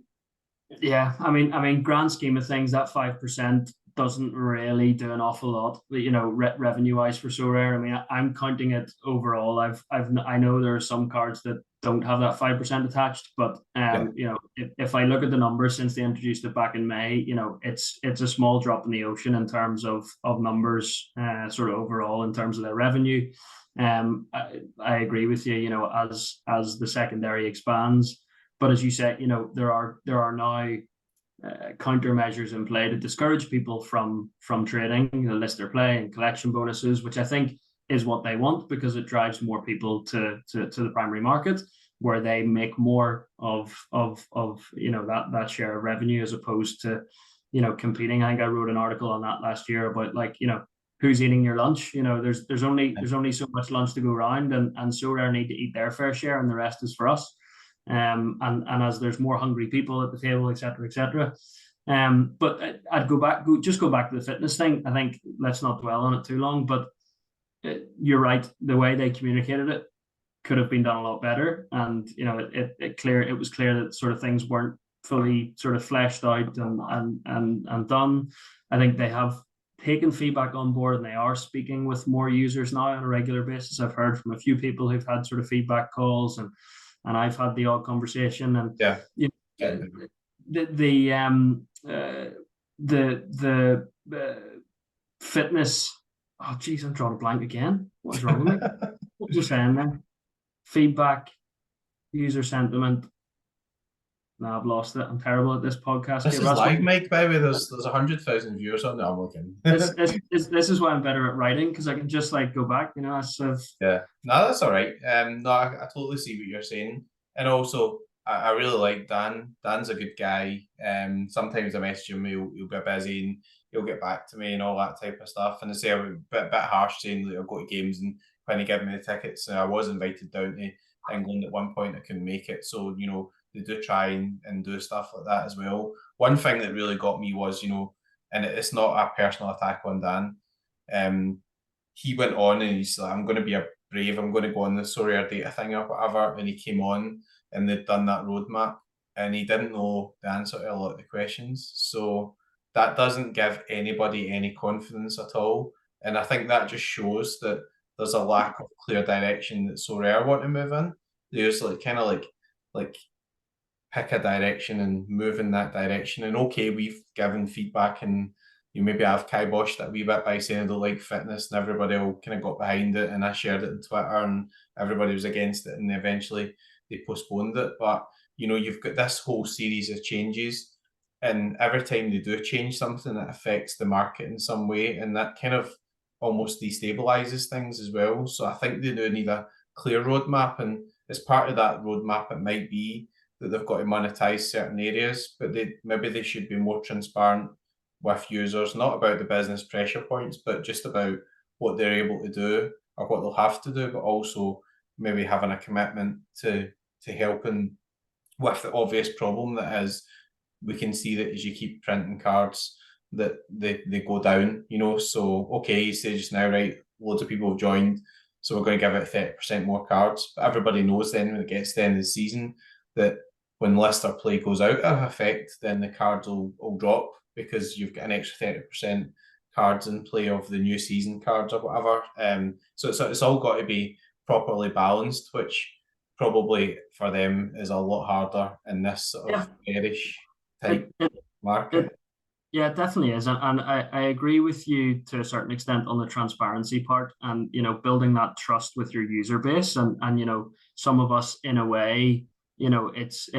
Yeah, I mean, grand scheme of things, that 5% doesn't really do an awful lot, you know, revenue wise for Sorare. I mean, I'm counting it overall. I know there are some cards that don't have that 5% attached, but Yeah. you know, if I look at the numbers since they introduced it back in May, you know, it's a small drop in the ocean in terms of numbers, sort of overall in terms of their revenue. I agree with you. You know, as the secondary expands. But as you said, you know, there are now countermeasures in play to discourage people from trading, you know, list their play and collection bonuses, which I think is what they want because it drives more people to the primary market where they make more of you know that share of revenue as opposed to, you know, competing. I think I wrote an article on that last year about, like, you know, who's eating your lunch. You know, there's only so much lunch to go around, and Sorare need to eat their fair share, and the rest is for us. And as there's more hungry people at the table, etc., etc. But I'd go back to the fitness thing. I think let's not dwell on it too long. But you're right. The way they communicated it could have been done a lot better. And you know, it was clear that sort of things weren't fully sort of fleshed out and done. I think they have taken feedback on board and they are speaking with more users now on a regular basis. I've heard from a few people who've had sort of feedback calls, and I've had the odd conversation, and Yeah. you Yeah. know, the fitness. Oh, geez, I'm drawing a blank again. What's wrong with me? What was I saying there? Feedback, user sentiment. No, I've lost it. I'm terrible at this podcast. This Okay, is well, live, Mike, by the way. There's 100,000 viewers on it. I'm looking. this is why I'm better at writing, because I can just like go back. You know, I sort of Yeah. No, that's all right. No, I totally see what you're saying. And also, I really like Dan. Dan's a good guy. Sometimes I message him, he'll be busy and he'll get back to me and all that type of stuff. And I say I'm a bit harsh saying that I'll go to games and when he give me the tickets. I was invited down to England at one point. I couldn't make it. So, you know, they do try and do stuff like that as well. One thing that really got me was, you know, and it's not a personal attack on Dan. He went on and he's like, I'm going to be a brave, I'm going to go on the Sorare data thing or whatever. And he came on and they'd done that roadmap and he didn't know the answer to a lot of the questions. So that doesn't give anybody any confidence at all. And I think that just shows that there's a lack of clear direction that Sorare want to move in. There's like kind of like pick a direction and move in that direction. And okay, we've given feedback and you maybe have kiboshed that a wee bit by saying I don't like fitness and everybody all kind of got behind it and I shared it on Twitter and everybody was against it and eventually they postponed it. But you know, you've got this whole series of changes and every time they do change something that affects the market in some way and that kind of almost destabilizes things as well. So I think they do need a clear roadmap, and as part of that roadmap it might be that they've got to monetize certain areas, but maybe they should be more transparent with users, not about the business pressure points, but just about what they're able to do or what they'll have to do, but also maybe having a commitment to helping with the obvious problem that is we can see that as you keep printing cards that they go down, you know. So okay, you say just now, right, loads of people have joined, so we're going to give out 30% more cards. But everybody knows then when it gets to the end of the season that when Leicester play goes out of effect, then the cards will drop because you've got an extra 30% cards in play of the new season cards or whatever. So it's all got to be properly balanced, which probably for them is a lot harder in this sort of bearish type market. Yeah, it definitely is. And I agree with you to a certain extent on the transparency part and, you know, building that trust with your user base. And you know, some of us in a way, you know, it's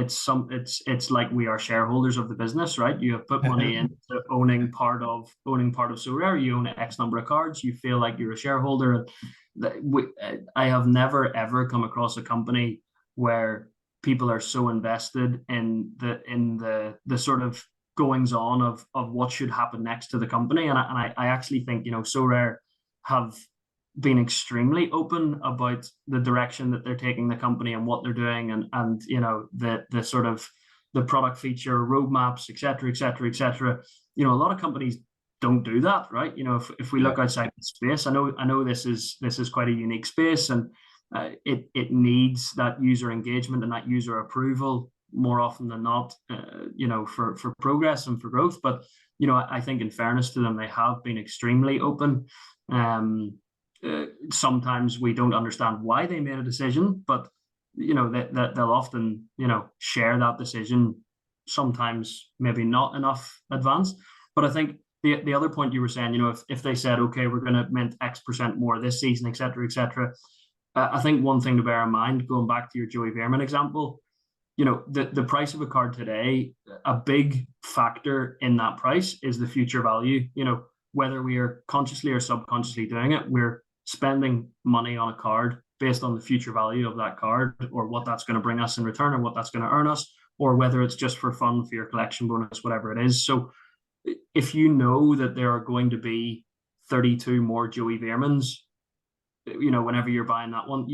like we are shareholders of the business, right? You have put money into owning part of Sorare. You own X number of cards. You feel like you're a shareholder. I have never ever come across a company where people are so invested in the sort of goings on of what should happen next to the company. And I actually think, you know, Sorare have been extremely open about the direction that they're taking the company and what they're doing, and you know, the sort of the product feature roadmaps, etc., etc., etc. a lot of companies don't do that, right? If we look outside the space, I know this is quite a unique space, and it needs that user engagement and that user approval more often than not, for progress and for growth. But I think in fairness to them, they have been extremely open. Sometimes we don't understand why they made a decision, but that they'll often share that decision. Sometimes maybe not enough advance. But I think the other point you were saying, if they said, okay, we're going to mint X% more this season, et cetera, I think one thing to bear in mind, going back to your Joey Veerman example, the price of a card today, a big factor in that price is the future value. Whether we are consciously or subconsciously doing it, we're spending money on a card based on the future value of that card, or what that's going to bring us in return, or what that's going to earn us, or whether it's just for fun, for your collection bonus, whatever it is. So if you know that there are going to be 32 more Joey Veermans, whenever you're buying that one,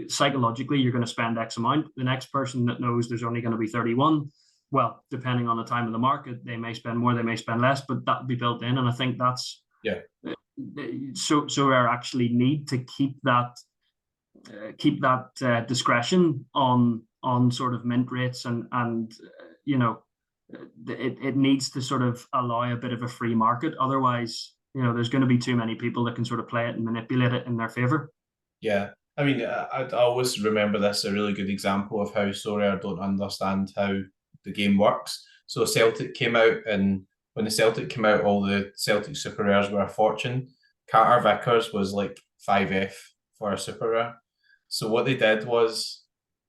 psychologically you're going to spend X amount. The next person that knows there's only going to be 31, well, depending on the time of the market, they may spend more, they may spend less, but that would be built in. And I think that's so I actually need to keep that discretion on sort of mint rates, and it needs to sort of allow a bit of a free market. Otherwise, there's going to be too many people that can sort of play it and manipulate it in their favor. Yeah. I mean, I always remember this a really good example of how Sorare don't understand how the game works. So Celtic came out, and when the Celtic came out, all the Celtic super rares were a fortune. Carter Vickers was like 5F for a super rare. So what they did was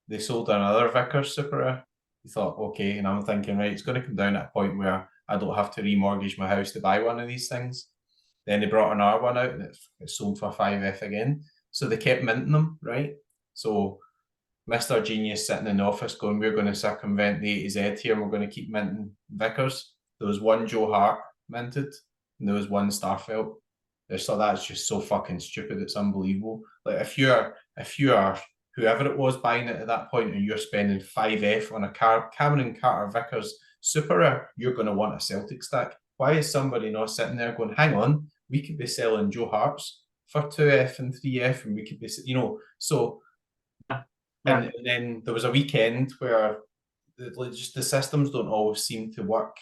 they sold another Vickers super rare. You thought, okay, and I'm thinking, right, it's going to come down at a point where I don't have to remortgage my house to buy one of these things. Then they brought another one out, and it sold for 5F again. So they kept minting them, right? So Mr. Genius sitting in the office going, we're going to circumvent the A to Z here, and we're going to keep minting Vickers. There was one Joe Hart minted, and there was one Starfelt. I just thought that's just so fucking stupid. It's unbelievable. Like if you are whoever it was buying it at that point, and you're spending 5F on a Cameron Carter Vickers super rare, you're going to want a Celtic stack. Why is somebody not sitting there going, hang on, we could be selling Joe Harts for 2F and 3F, and we could be, so. And then there was a weekend where just the systems don't always seem to work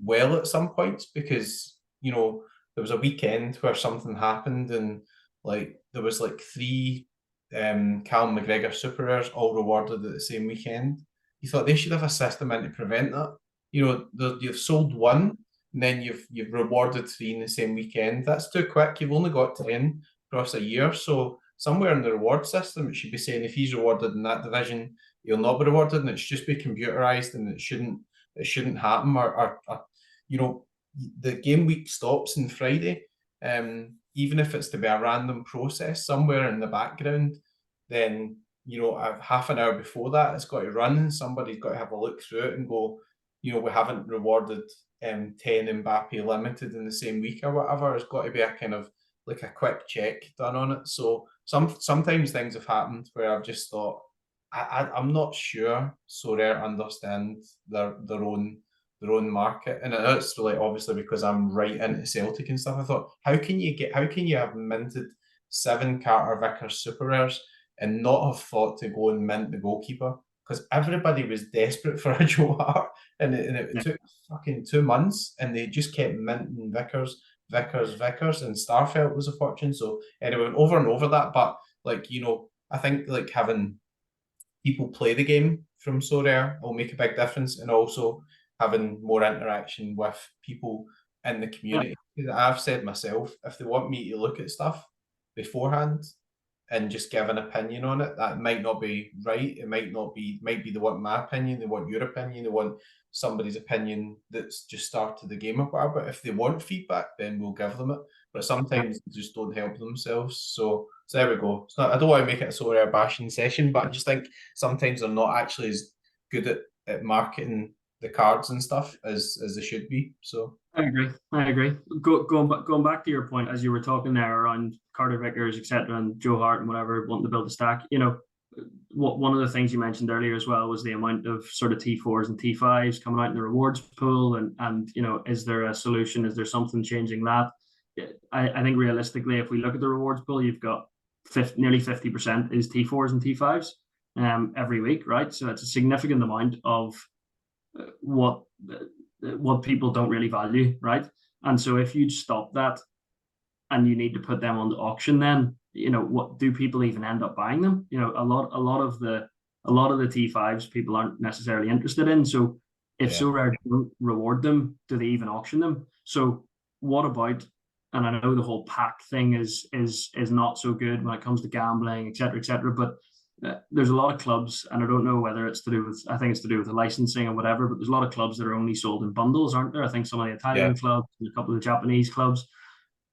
well at some points, because there was a weekend where something happened, and like there was like 3 Callum McGregor super rares all rewarded at the same weekend. You thought they should have a system in to prevent that. You've sold one, and then you've rewarded 3 in the same weekend. That's too quick. You've only got 10 across a year. So somewhere in the reward system, it should be saying if he's rewarded in that division, he'll not be rewarded, and it should just be computerized, and it shouldn't happen. Or the game week stops on Friday. Even if it's to be a random process somewhere in the background, then half an hour before that it's got to run, and somebody's got to have a look through it and go, we haven't rewarded 10 Mbappe limited in the same week or whatever. It's got to be a kind of like a quick check done on it. So sometimes things have happened where I've just thought, I'm not sure Sorare understand their own market, and it's really obviously because I'm right into Celtic and stuff. I thought, how can you have minted 7 Carter Vickers super rares and not have thought to go and mint the goalkeeper? Because everybody was desperate for a Joe Hart, and it took fucking 2 months, and they just kept minting Vickers, and Starfelt was a fortune. So anyway, over and over that, but I think like having people play the game from Sorare will make a big difference, and also having more interaction with people in the community. I've said myself, if they want me to look at stuff beforehand and just give an opinion on it, that might not be right. It might be they want my opinion, they want your opinion, they want somebody's opinion that's just started the game or whatever. But if they want feedback, then we'll give them it. But sometimes they just don't help themselves. So there we go. I don't want to make it a sort of bashing session, but I just think sometimes they're not actually as good at marketing the cards and stuff as they should be. So I agree. Going back to your point, as you were talking there around Carter Vickers, etc., and Joe Hart and whatever, wanting to build a stack, one of the things you mentioned earlier as well was the amount of sort of T4s and T5s coming out in the rewards pool, and is there a solution? Is there something changing that? I think realistically, if we look at the rewards pool, you've got nearly 50% is T4s and T5s every week, right? So it's a significant amount of what people don't really value, right? And so if you stop that and you need to put them on the auction, then what do people even end up buying them? A lot of the T5s people aren't necessarily interested in. So if Sorare don't reward them, do they even auction them? So what about, and I know the whole pack thing is not so good when it comes to gambling, etc., but there's a lot of clubs, and I don't know whether it's to do with, I think it's to do with the licensing or whatever, but there's a lot of clubs that are only sold in bundles, aren't there? I think some of the Italian clubs and a couple of the Japanese clubs,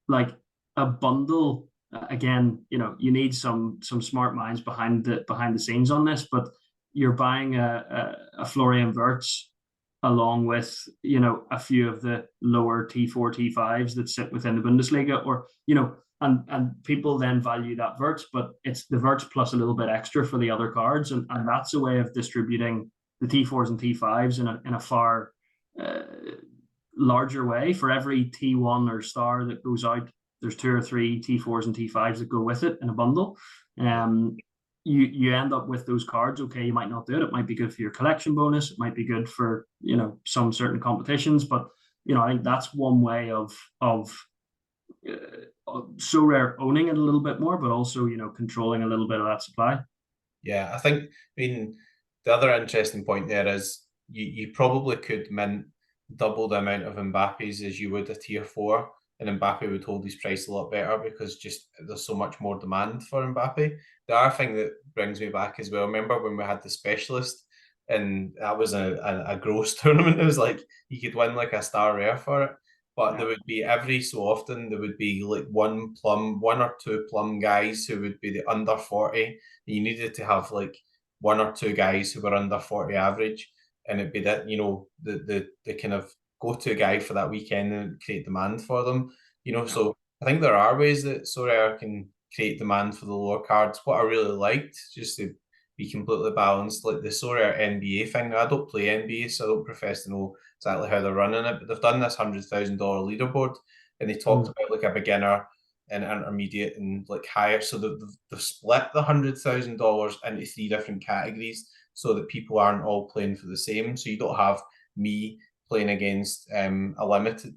like a bundle. Again, you need some smart minds behind the scenes on this, but you're buying a Florian Wirtz along with a few of the lower T4 T5s that sit within the Bundesliga, or and people then value that Wirtz, but it's the Wirtz plus a little bit extra for the other cards, and that's a way of distributing the T4s and T5s in a far larger way. For every T1 or star that goes out, there's 2 or 3 T4s and T5s that go with it in a bundle. You end up with those cards. Okay, you might not do it. It might be good for your collection bonus. It might be good for some certain competitions. But I think that's one way of Sorare owning it a little bit more, but also controlling a little bit of that supply. Yeah, I mean, the other interesting point there is you probably could mint double the amount of Mbappes as you would a tier 4, and Mbappe would hold his price a lot better because just there's so much more demand for Mbappe. The other thing that brings me back as well, remember when we had the specialist, and that was a gross tournament. It was like you could win like a star rare for it, but there would be every so often there would be like one or two plum guys who would be the under 40. And you needed to have like 1 or 2 guys who were under 40 average, and it'd be that the kind of go-to guy for that weekend and create demand for them. So I think there are ways that Sorare can create demand for the lower cards. What I really liked, just to be completely balanced, like the Sorare NBA thing. I don't play NBA, so I don't profess to know exactly how they're running it, but they've done this $100,000 leaderboard, and they talked about like a beginner and intermediate and like higher. So they've split the $100,000 into 3 different categories so that people aren't all playing for the same. So you don't have me playing against a limited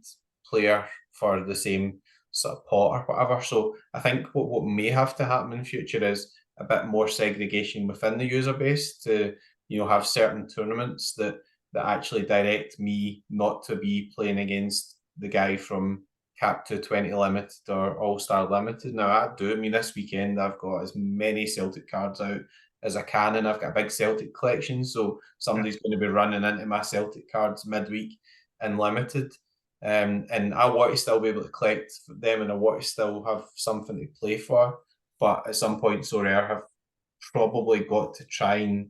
player for the same sort of pot or whatever. So I think what may have to happen in future is a bit more segregation within the user base to have certain tournaments that actually direct me not to be playing against the guy from Cap 220 Limited or All-Star Limited. Now I do. I mean, this weekend I've got as many Celtic cards out as I can, and I've got a big Celtic collection, so somebody's going to be running into my Celtic cards midweek in Limited. And I want to still be able to collect them, and I want to still have something to play for. But at some point, Sorare have probably got to try and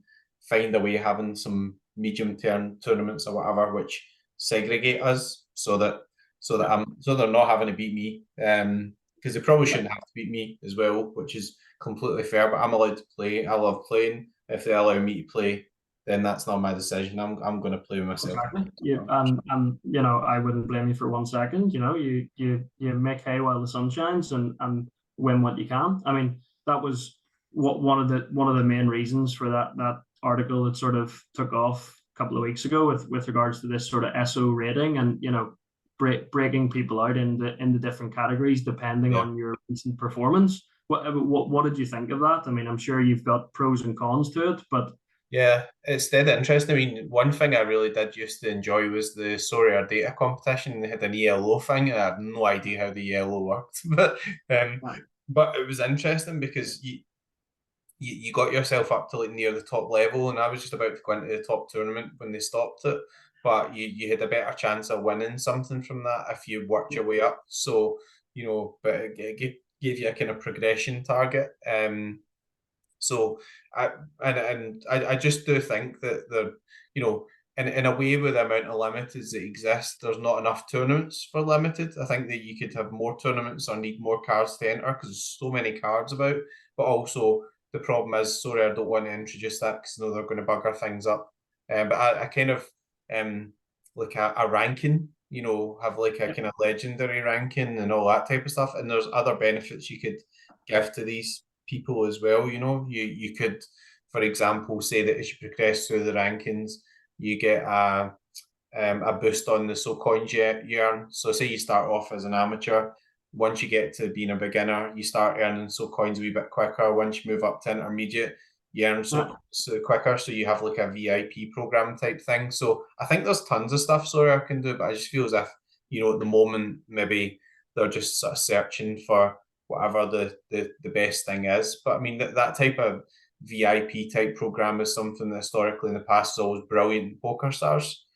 find a way of having some medium-term tournaments or whatever, which segregate us so that they're not having to beat me. Because they probably shouldn't have to beat me as well, which is completely fair. But I'm allowed to play. I love playing. If they allow me to play, then that's not my decision. I'm going to play with myself. Exactly. I wouldn't blame you for 1 second. You make hay while the sun shines and win what you can. I mean, that was one of the main reasons for that article that sort of took off a couple of weeks ago with regards to this sort of SO rating and breaking people out in the different categories depending on your recent performance. What did you think of that? I mean, I'm sure you've got pros and cons to it, but yeah, it's dead interesting. I mean, one thing I really did used to enjoy was the Sorare data competition. They had an ELO thing, and I had no idea how the ELO worked, but it was interesting because you got yourself up to like near the top level, and I was just about to go into the top tournament when they stopped it. But you had a better chance of winning something from that if you worked your way up. So but it gave you a kind of progression target. So I just do think that in a way with the amount of limiteds that exist, there's not enough tournaments for limited. I think that you could have more tournaments or need more cards to enter because there's so many cards about, but also the problem is Sorare don't want to introduce that because they know they're going to bugger things up. But I kind of like a ranking, have like a kind of legendary ranking and all that type of stuff. And there's other benefits you could give to these people as well. You could, for example, say that as you progress through the rankings, you get a boost on the soul coins you earn. So say you start off as an amateur, once you get to being a beginner, you start earning soul coins a wee bit quicker. Once you move up to intermediate, you earn soul coins quicker. So you have like a VIP program type thing. So I think there's tons of stuff Sorare can do, but I just feel as if, at the moment, maybe they're just sort of searching for whatever the best thing is. But I mean, that type of VIP type program is something that historically in the past is always brilliant in poker stars.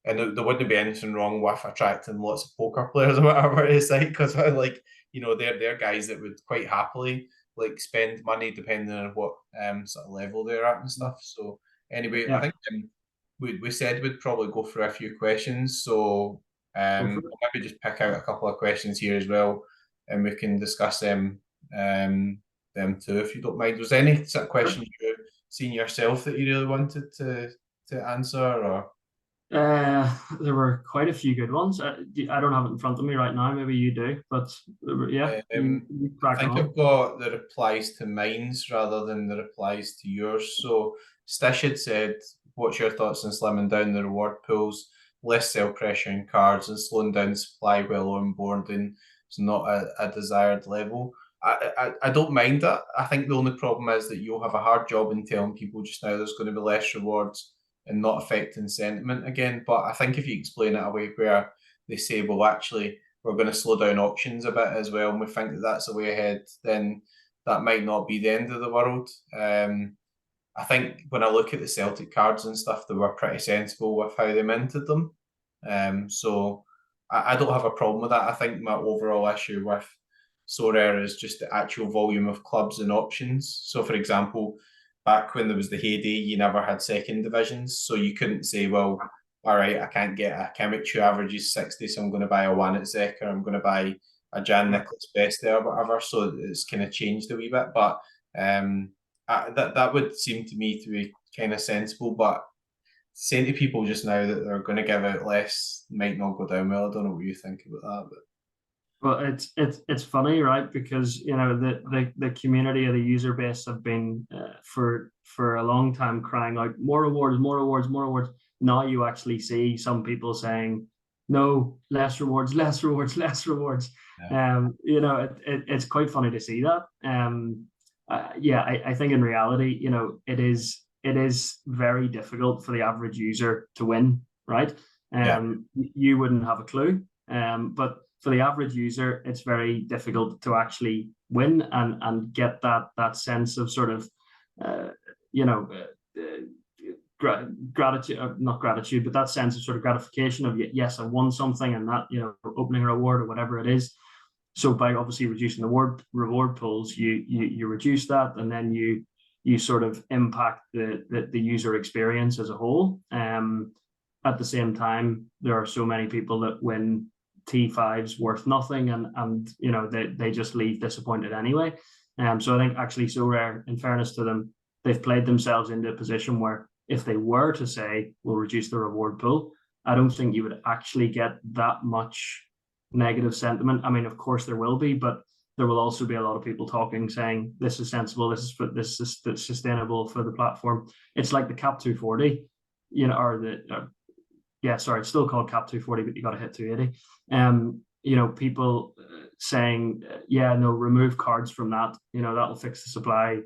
And there wouldn't be anything wrong with attracting lots of poker players or whatever it is, like, because they're guys that would quite happily like spend money depending on what sort of level they're at and stuff. So anyway, I think we said we'd probably go through a few questions. So we'll maybe just pick out a couple of questions here as well, and we can discuss them too, if you don't mind. Was there any sort of questions you've seen yourself that you really wanted to answer, or? There were quite a few good ones. I don't have it in front of me right now. Maybe you do, but yeah, you I think I've got the replies to mine's rather than the replies to yours. So Stish had said, "What's your thoughts on slimming down the reward pools, less sell pressure in cards, and slowing down supply while onboarding is not a desired level?" I don't mind that. I think the only problem is that you'll have a hard job in telling people just now there's going to be less rewards and not affecting sentiment again. But I think if you explain it away where they say, well, actually, we're going to slow down auctions a bit as well, and we think that that's the way ahead, then that might not be the end of the world. I think when I look at the Celtic cards and stuff, they were pretty sensible with how they minted them. So I don't have a problem with that. I think my overall issue with Sorare is just the actual volume of clubs and options. So, for example, back when there was the heyday, you never had second divisions. So you couldn't say, well, all right, I can't get a Kimmich who averages 60, so I'm going to buy a one at Zek, or I'm going to buy a Jan Nicholas Best there or whatever. So it's kind of changed a wee bit. But that would seem to me to be kind of sensible. But saying to people just now that they're going to give out less might not go down well. I don't know what you think about that. But well, it's funny, right? Because the community of the user base have been for a long time crying out more rewards, more rewards, more rewards. Now you actually see some people saying, no, less rewards, less rewards, less rewards. Yeah. It's quite funny to see that. I think in reality, it is very difficult for the average user to win, right? You wouldn't have a clue. But for the average user, it's very difficult to actually win and get that sense of sort of, gratitude, not gratitude, but that sense of sort of gratification of, yes, I won something, and that, opening a reward or whatever it is. So by obviously reducing the reward pools, you reduce that, and then you sort of impact the user experience as a whole. At the same time, there are so many people that win T5's worth nothing, and they just leave disappointed anyway. So I think actually Sorare, in fairness to them, they've played themselves into a position where if they were to say we'll reduce the reward pool, I don't think you would actually get that much negative sentiment. I mean, of course there will be, but there will also be a lot of people talking, saying this is sensible, this is sustainable for the platform. It's like the cap 240, it's still called cap 240, but you got to hit 280. People saying, remove cards from that, that'll fix the supply.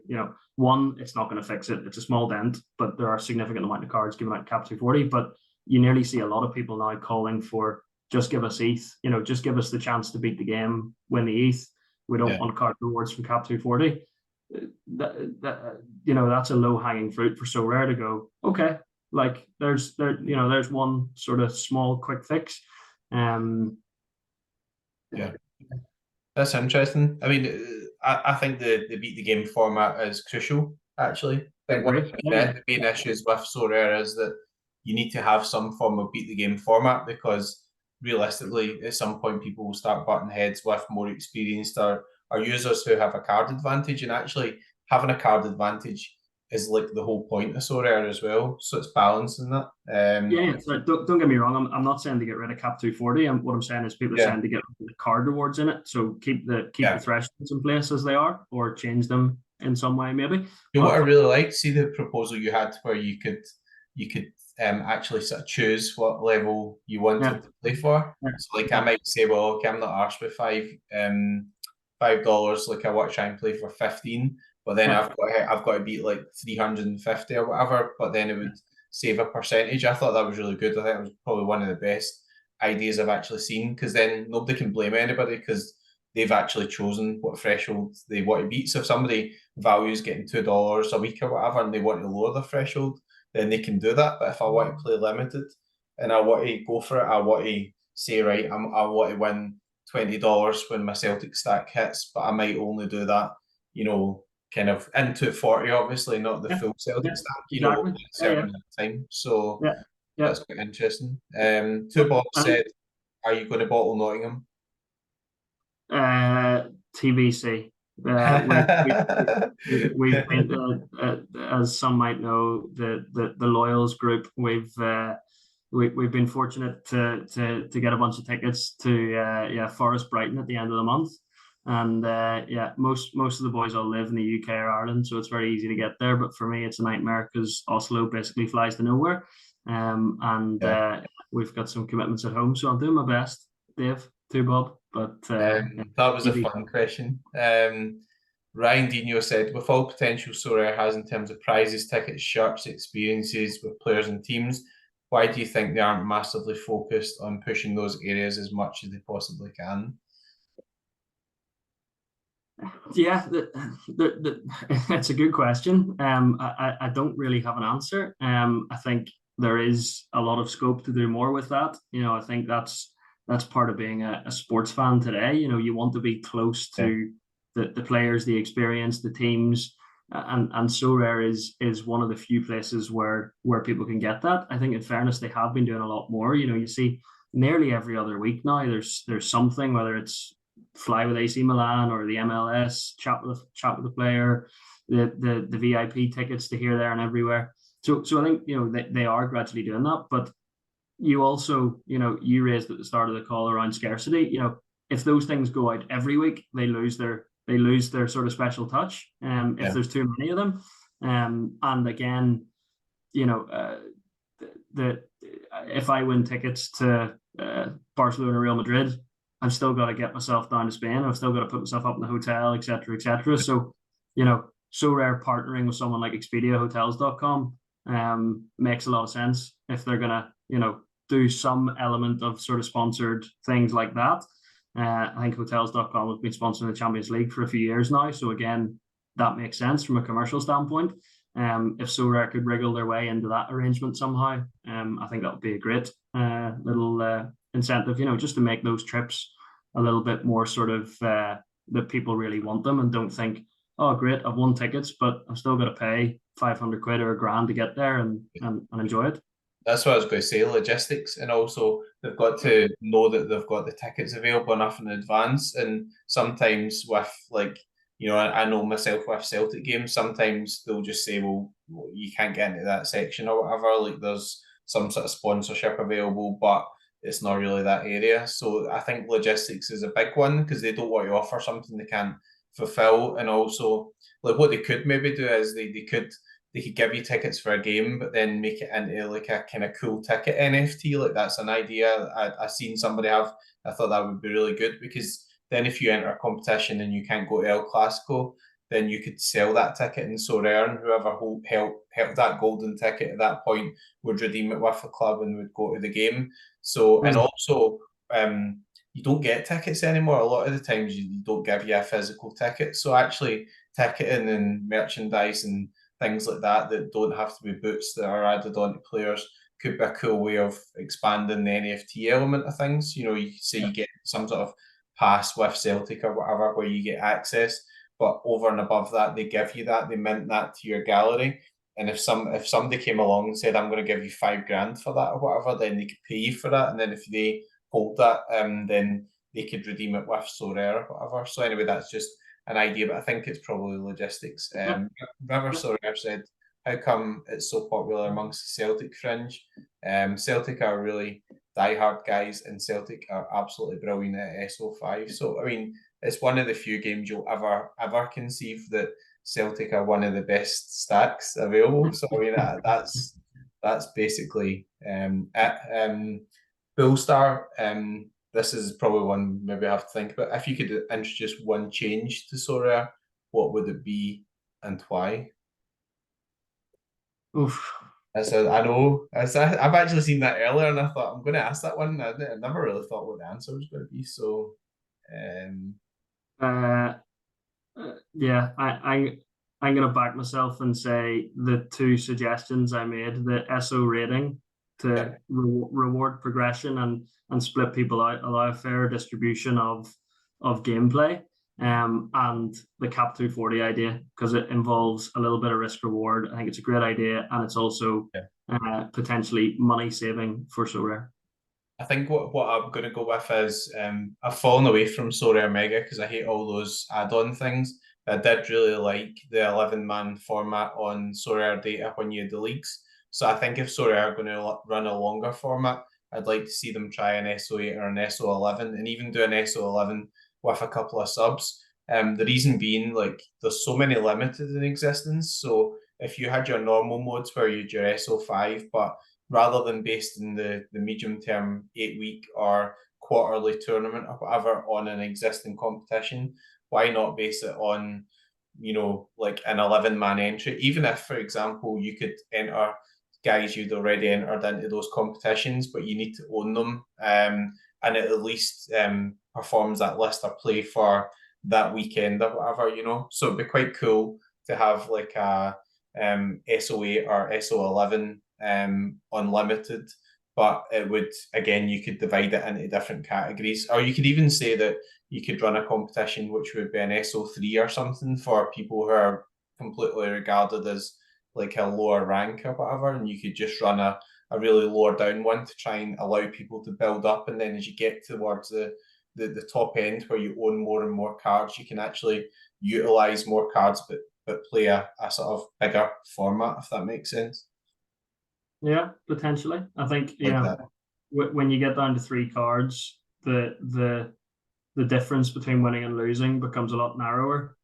One, it's not going to fix it. It's a small dent, but there are a significant amount of cards given out cap 240. But you nearly see a lot of people now calling for just give us ETH, just give us the chance to beat the game, win the ETH. We don't want card rewards from cap 240. That's a low hanging fruit for Sorare to go, okay, like there's one sort of small quick fix. That's interesting. I mean, I think the beat the game format is crucial, actually. I think one of the main issues with Sorare is that you need to have some form of beat the game format, because realistically, at some point, people will start butting heads with more experienced or users who have a card advantage. And actually, having a card advantage is like the whole point of Sorare as well. So it's balancing that. Yeah, so don't get me wrong. I'm not saying to get rid of Cap 240. And what I'm saying is people are yeah, saying to get the card rewards in it. So keep the yeah. thresholds in place as they are, or change them in some way maybe. You know what I But really liked? See the proposal you had where you could actually sort of choose what level you yeah, wanted to play for. yeah, So like I yeah, might say, well, okay, I'm not arsed with $5. Like I want to try and play for 15, but then yeah, I've got to beat like 350 or whatever. But then it would save a percentage. I thought that was really good. I think it was probably one of the best ideas I've actually seen, because then nobody can blame anybody because they've actually chosen what threshold they want to beat. So if somebody values getting $2 a week or whatever and they want to lower the threshold, then they can do that. But if I want to play limited and I want to go for it, I want to say, right, I want to win $20 when my Celtic stack hits, but I might only do that, kind of into 40, obviously, not the yeah, full yeah, Celtic stack, exactly. a Yeah, certain yeah, amount of time. So yeah, yeah. that's quite interesting. Two But Bob I think said, are you going to bottle Nottingham? uh, TBC. We've been, as some might know, the Loyals group. We've been fortunate to get a bunch of tickets to Forest Brighton at the end of the month, and most of the boys all live in the UK or Ireland, so it's very easy to get there. But for me, it's a nightmare because Oslo basically flies to nowhere, and Yeah. we've got some commitments at home, so I'll do my best, Dave, too, Bob. But That was a TV. fun question. Ryan Dino said, with all potential Sorare has in terms of prizes, tickets, shirts, experiences with players and teams, why do you think they aren't massively focused on pushing those areas as much as they possibly can? Yeah, it's a good question. I don't really have an answer. I think there is a lot of scope to do more with that. I think that's part of being a sports fan today. You want to be close Yeah. to the players, the experience, the teams, and Sorare is one of the few places where people can get that. I think, in fairness, they have been doing a lot more. You see nearly every other week now. There's something, whether it's fly with AC Milan or the MLS, chat with the player, the VIP tickets to here, there, and everywhere. So I think they are gradually doing that, but you also you raised at the start of the call around scarcity. If those things go out every week, they lose their sort of special touch. If Yeah. there's too many of them, and again, the if I win tickets to Barcelona, Real Madrid, I've still got to get myself down to Spain. I've still got to put myself up in the hotel, etc., etc. So, Sorare partnering with someone like ExpediaHotels.com makes a lot of sense if they're gonna, do some element of sort of sponsored things like that. I think Hotels.com has been sponsoring the Champions League for a few years now, so again, that makes sense from a commercial standpoint. If Sorare could wriggle their way into that arrangement somehow, I think that would be a great little incentive, just to make those trips a little bit more sort of that people really want them and don't think, oh, great, I've won tickets, but I'm still going to pay 500 quid or a grand to get there and enjoy it. That's what I was going to say, logistics, and also they've got to know that they've got the tickets available enough in advance. And sometimes with I know myself with Celtic games, sometimes they'll just say, well, you can't get into that section or whatever. Like there's some sort of sponsorship available, but it's not really that area. So I think logistics is a big one because they don't want to offer something they can't fulfill. And also, like what they could maybe do is they could give you tickets for a game, but then make it into like a kind of cool ticket NFT. Like that's an idea I seen somebody have. I thought that would be really good because then if you enter a competition and you can't go to El Clasico, then you could sell that ticket in Sorare, and whoever helped that golden ticket at that point would redeem it with the club and would go to the game. So, and also, you don't get tickets anymore. A lot of the times you don't give you a physical ticket. So actually, ticketing and merchandise and things like that don't have to be boots that are added on to players could be a cool way of expanding the NFT element of things. You say you get some sort of pass with Celtic or whatever where you get access, but over and above that, they give you that, they mint that to your gallery. And if somebody came along and said, I'm going to give you $5,000 for that or whatever, then they could pay you for that. And then if they hold that, then they could redeem it with Sorare or whatever. So anyway, that's just an idea, but I think it's probably logistics. River Sorare said, how come it's so popular amongst the Celtic fringe? Celtic are really diehard guys, and Celtic are absolutely brilliant at SO5. So I mean, it's one of the few games you'll ever conceive that Celtic are one of the best stacks available. So I mean, that's basically it. Bullstar. This is probably one maybe I have to think about. If you could introduce one change to Sorare, what would it be and why? Oof. I know. I've actually seen that earlier, and I thought I'm going to ask that one. I never really thought what the answer was going to be. So, Uh, yeah, I'm gonna back myself and say the two suggestions I made, the SO rating to yeah, reward progression and split people out, allow a fair distribution of gameplay, and the cap 240 idea because it involves a little bit of risk reward. I think it's a great idea, and it's also potentially money saving for Sorare. I think what I'm going to go with is I've fallen away from Sorare Mega because I hate all those add-on things. I did really like the 11-man format on Sorare Data when you had the leagues. So I think if Sorare are going to run a longer format, I'd like to see them try an SO8 or an SO11 and even do an SO11 with a couple of subs. The reason being, like, there's so many limited in existence. So if you had your normal modes where you had your SO5, but rather than based in the medium term 8 week or quarterly tournament or whatever on an existing competition, why not base it on, like an 11-man entry? Even if, for example, you could enter guys you'd already entered into those competitions, but you need to own them, and it at least performs that list of play for that weekend or whatever. So it'd be quite cool to have like a SO8 or SO11 unlimited, but it would, again, you could divide it into different categories, or you could even say that you could run a competition which would be an SO3 or something for people who are completely regarded as like a lower rank or whatever, and you could just run a really lower down one to try and allow people to build up, and then as you get towards the top end where you own more and more cards, you can actually utilize more cards but play a sort of bigger format, if that makes sense. Yeah, potentially. I think Like that. when you get down to 3 cards, the difference between winning and losing becomes a lot narrower.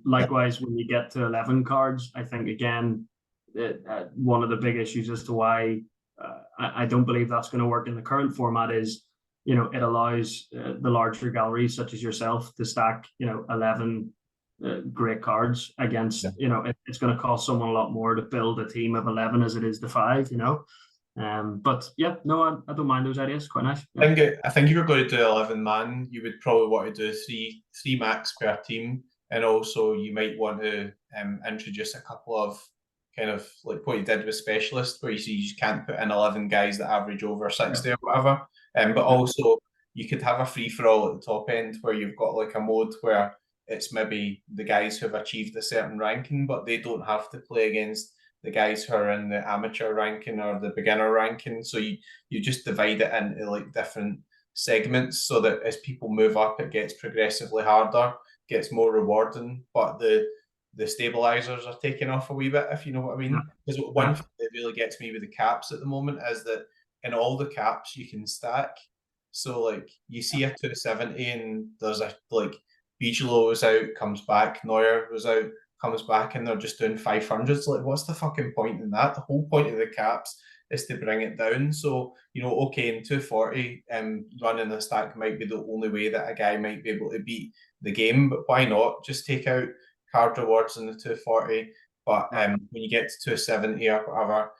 Likewise, when you get to 11 cards, I think again, one of the big issues as to why I don't believe that's going to work in the current format is, it allows the larger galleries such as yourself to stack, 11 great cards against, it's going to cost someone a lot more to build a team of 11 as it is to 5. But yeah, no, I don't mind those ideas. Quite nice. Yeah. I think if you're going to do 11-man, you would probably want to do three max per team, and also you might want to introduce a couple of kind of like what you did with specialist, where you see you just can't put in 11 guys that average over 60 or whatever. But also you could have a free for all at the top end where you've got like a mode where it's maybe the guys who've achieved a certain ranking, but they don't have to play against the guys who are in the amateur ranking or the beginner ranking. So you just divide it into like different segments so that as people move up, it gets progressively harder, gets more rewarding, but the stabilizers are taking off a wee bit, if you know what I mean. Because one thing that really gets me with the caps at the moment is that in all the caps you can stack. So like you see a 270 and there's a like Bijelo was out, comes back, Neuer was out, comes back, and they're just doing 500s. Like, what's the fucking point in that? The whole point of the caps is to bring it down. So, okay, in 240, running the stack might be the only way that a guy might be able to beat the game, but why not just take out card rewards in the 240? But when you get to 270 or whatever,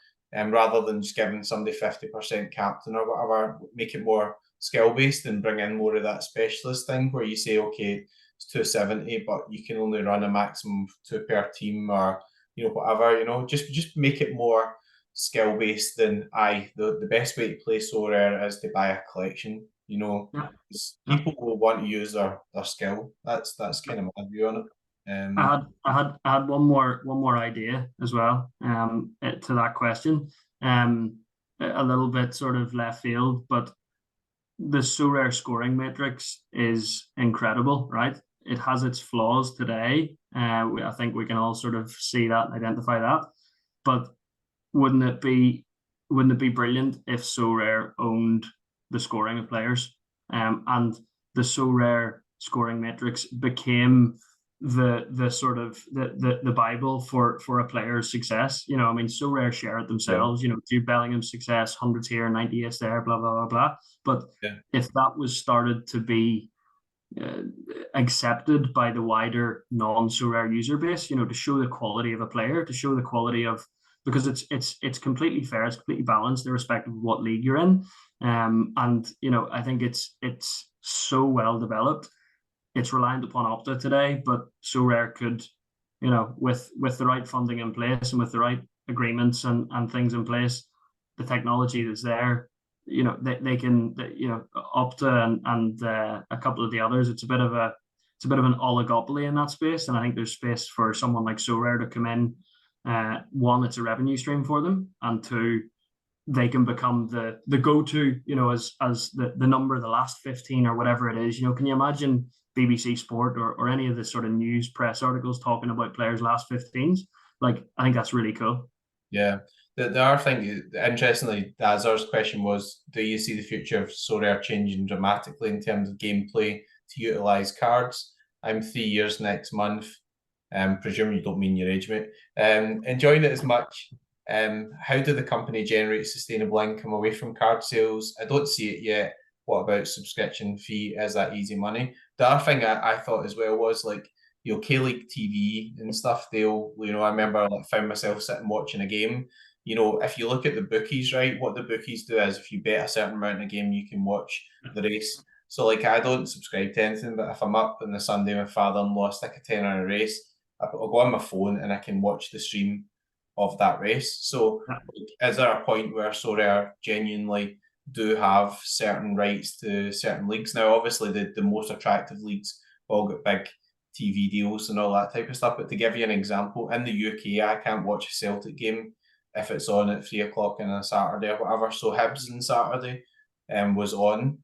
rather than just giving somebody 50% captain or whatever, make it more skill based and bring in more of that specialist thing where you say, okay, it's 270, but you can only run a maximum of 2 per team, or whatever. Just make it more skill based than the best way to play Sorare is to buy a collection. People will want to use their skill. That's kind of my view on it. I had one more idea as well to that question. A little bit sort of left field, but the Sorare scoring matrix is incredible, right? it has its flaws today. I think we can all sort of see that and identify that. But wouldn't it be brilliant if Sorare owned the scoring of players, and the Sorare scoring matrix became the sort of the Bible for a player's success. You know, I mean, Sorare share it themselves. You know, Jude Bellingham's success, hundreds here, 98s there, blah blah blah blah. But if that was started to be accepted by the wider non-Sorare user base, you know, to show the quality of a player, to show the quality of, because it's completely fair, it's completely balanced, irrespective of what league you're in. And you know, I think it's so well developed. It's reliant upon Opta today, but Sorare could, you know, with the right funding in place and with the right agreements and things in place, the technology that's there, you know, they can, you know, Opta and a couple of the others. It's a bit of an oligopoly in that space, and I think there's space for someone like Sorare to come in. One, it's a revenue stream for them, and two, they can become the go-to, you know, as the number, the last 15 or whatever it is. You know, can you imagine BBC Sport or any of the sort of news press articles talking about players' last 15s? Like, I think that's really cool. Yeah. The other thing, interestingly, Dazar's question was, do you see the future of Sorare changing dramatically in terms of gameplay to utilise cards? I'm 3 years next month. Presume you don't mean your age, mate. Enjoying it as much. How do the company generate sustainable income away from card sales? I don't see it yet. What about subscription fee? Is that easy money? The other thing I thought as well was, like, you know, K-League TV and stuff, they'll, you know, I remember, like, found myself sitting watching a game. You know, if you look at the bookies, right, what the bookies do is if you bet a certain amount in a game, you can watch the race. So, like, I don't subscribe to anything, but if I'm up on the Sunday, my father-in-law stick a tenner in a race, I'll go on my phone and I can watch the stream of that race. So, is there a point where Sorare genuinely do have certain rights to certain leagues? Now, obviously, the most attractive leagues all got big TV deals and all that type of stuff. But to give you an example, in the UK, I can't watch a Celtic game if it's on at 3 o'clock on a Saturday or whatever. So Hibs on Saturday was on,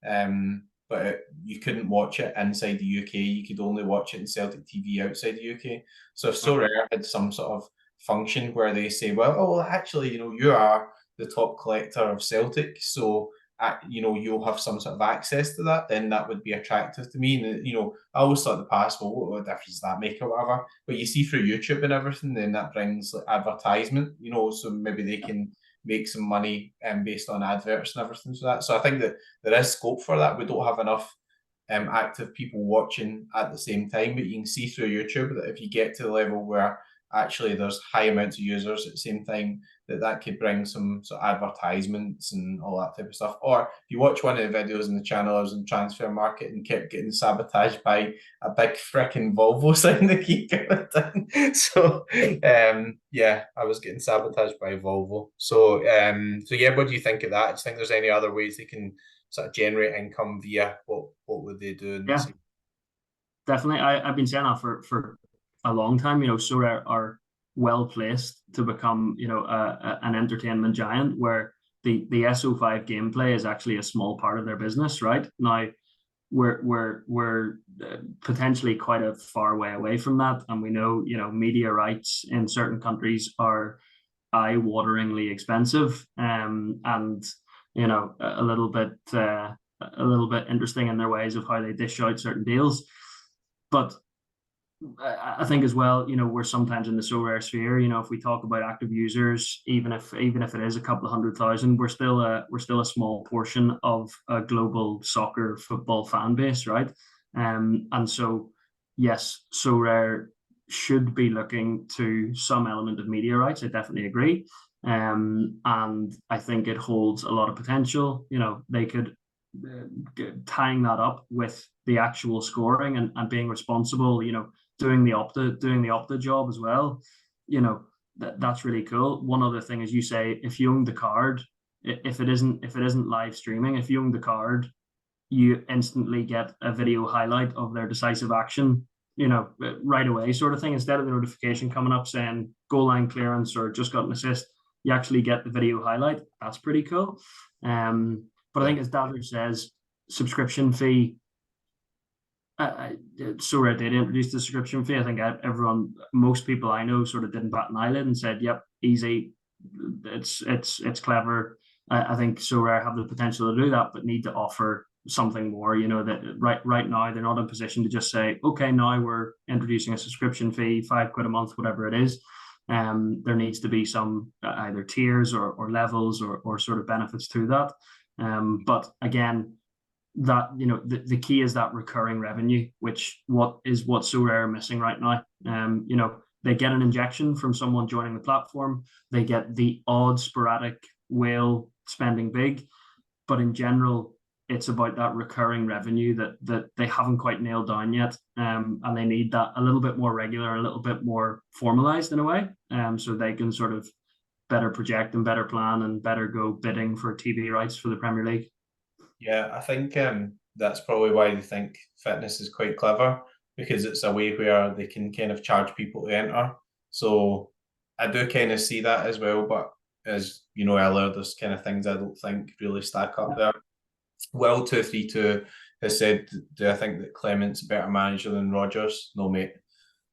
but you couldn't watch it inside the UK. You could only watch it in Celtic TV outside the UK. So if Sorare had some sort of function where they say, well, actually, you know, you are the top collector of Celtic, so you know, you'll have some sort of access to that, then that would be attractive to me. And, you know, I always thought in the past, well, what difference does that make or whatever? But you see through YouTube and everything, then that brings, like, advertisement, you know, so maybe they can make some money based on adverts and everything. So I think that there is scope for that. We don't have enough active people watching at the same time, but you can see through YouTube that if you get to the level where actually there's high amounts of users at the same time, that could bring some sort of advertisements and all that type of stuff. Or if you watch one of the videos in the channel, I was in transfer market and kept getting sabotaged by a big freaking Volvo sign that keep going down. So yeah, I was getting sabotaged by Volvo. So yeah, what do you think of that? Do you think there's any other ways they can sort of generate income via what would they do? Yeah, definitely. I've been saying that for a long time. You know, Sorare are well placed to become, you know, an entertainment giant where the SO5 gameplay is actually a small part of their business. Right now, we're potentially quite a far way away from that, and we know, you know, media rights in certain countries are eye-wateringly expensive, and you know, a little bit interesting in their ways of how they dish out certain deals. But I think as well, you know, we're sometimes in the Sorare sphere. You know, if we talk about active users, even if it is a couple of 100,000, we're still a small portion of a global soccer football fan base, right? And so yes, Sorare should be looking to some element of media rights. I definitely agree. And I think it holds a lot of potential. You know, they could tying that up with the actual scoring and being responsible, you know, doing the Opta job as well. You know, that's really cool. One other thing is, you say, if you own the card, if it isn't live streaming, if you own the card, you instantly get a video highlight of their decisive action, you know, right away, sort of thing. Instead of the notification coming up saying goal line clearance or just got an assist, you actually get the video highlight. That's pretty cool. But I think, as Dazzler says, subscription fee, Sorare did introduce the subscription fee. I think most people I know sort of didn't bat an eyelid and said, "Yep, easy. It's clever." I think Sorare have the potential to do that, but need to offer something more. You know that right now they're not in a position to just say, "Okay, now we're introducing a subscription fee, £5 a month, whatever it is." There needs to be some either tiers or levels or sort of benefits to that. But again, that the key is that recurring revenue, which what Sorare are missing right now. They get an injection from someone joining the platform, they get the odd sporadic whale spending big, but in general it's about that recurring revenue that they haven't quite nailed down yet, and they need that a little bit more regular, a little bit more formalized in a way, so they can sort of better project and better plan and better go bidding for TV rights for the Premier League. Yeah, I think that's probably why they think fitness is quite clever, because it's a way where they can kind of charge people to enter. So I do kind of see that as well, but as you know earlier, there's kind of things I don't think really stack up there. Well, 232 has said, do I think that Clement's a better manager than Rodgers? No, mate.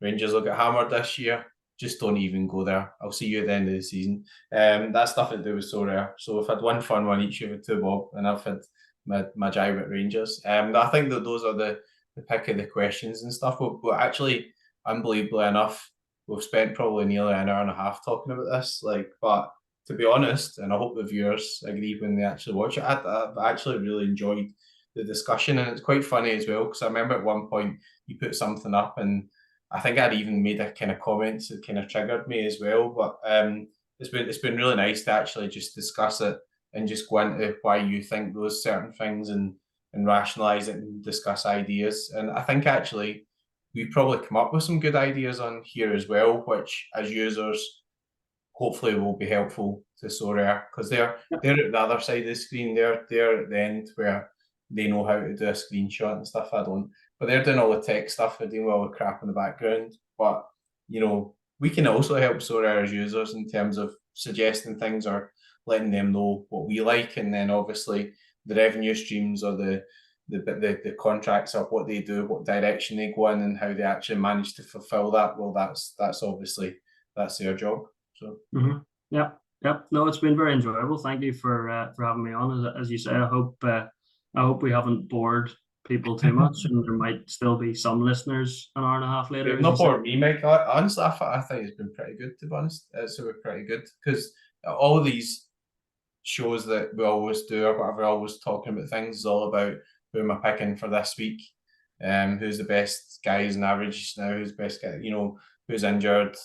Rangers will get hammered this year. Just don't even go there. I'll see you at the end of the season. That's nothing to do with Sorare. So I've had one fun one each, you've had two, Bob, and I've had my jive at Rangers. I think that those are the pick of the questions and stuff. But actually, unbelievably enough, we've spent probably nearly an hour and a half talking about this. But to be honest, and I hope the viewers agree when they actually watch it, I've actually really enjoyed the discussion, and it's quite funny as well, because I remember at one point you put something up, and I think I'd even made a kind of comment that kind of triggered me as well. But it's been really nice to actually just discuss it and just go into why you think those certain things, and rationalize it and discuss ideas. And I think actually we've probably come up with some good ideas on here as well, which as users hopefully will be helpful to Sorare, because they're at the other side of the screen. They're at the end where they know how to do a screenshot and stuff. I don't, but they're doing all the tech stuff. They're doing all the crap in the background. But we can also help Sorare as users in terms of suggesting things or letting them know what we like, and then obviously the revenue streams or the contracts of what they do, what direction they go in, and how they actually manage to fulfill that. Well, that's obviously that's their job. So yeah, no, it's been very enjoyable. Thank you for having me on. As you say, I hope we haven't bored people too much, and there might still be some listeners an hour and a half later. It's not bored me, Mike. Honestly, I think it's been pretty good, to be honest. It's been pretty good, because all of these shows that we always do or whatever, always talking about things, is all about who am I picking for this week, who's the best guys in average now, who's the best guy, who's injured.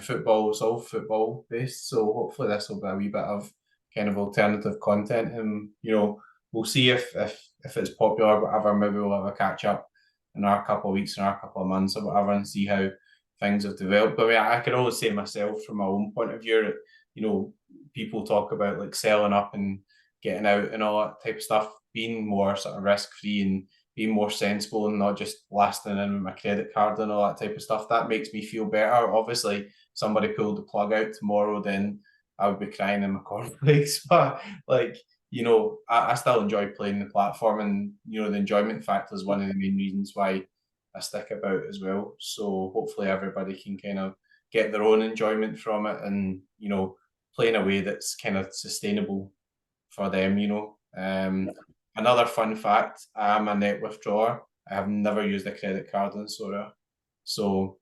Football, it's all football based, so hopefully this will be a wee bit of kind of alternative content, and we'll see if it's popular or whatever. Maybe we'll have a catch up in our couple of weeks, in our couple of months or whatever, and see how things have developed. But I can always say myself, from my own point of view, people talk about like selling up and getting out and all that type of stuff, being more sort of risk free and being more sensible, and not just lasting in with my credit card and all that type of stuff. That makes me feel better. Obviously, somebody pulled the plug out tomorrow, then I would be crying in my cornflakes. But I still enjoy playing the platform, and the enjoyment factor is one of the main reasons why I stick about as well. So hopefully everybody can kind of get their own enjoyment from it, and play in a way that's kind of sustainable for them. Another fun fact: I am a net withdrawer. I have never used a credit card in Sora, so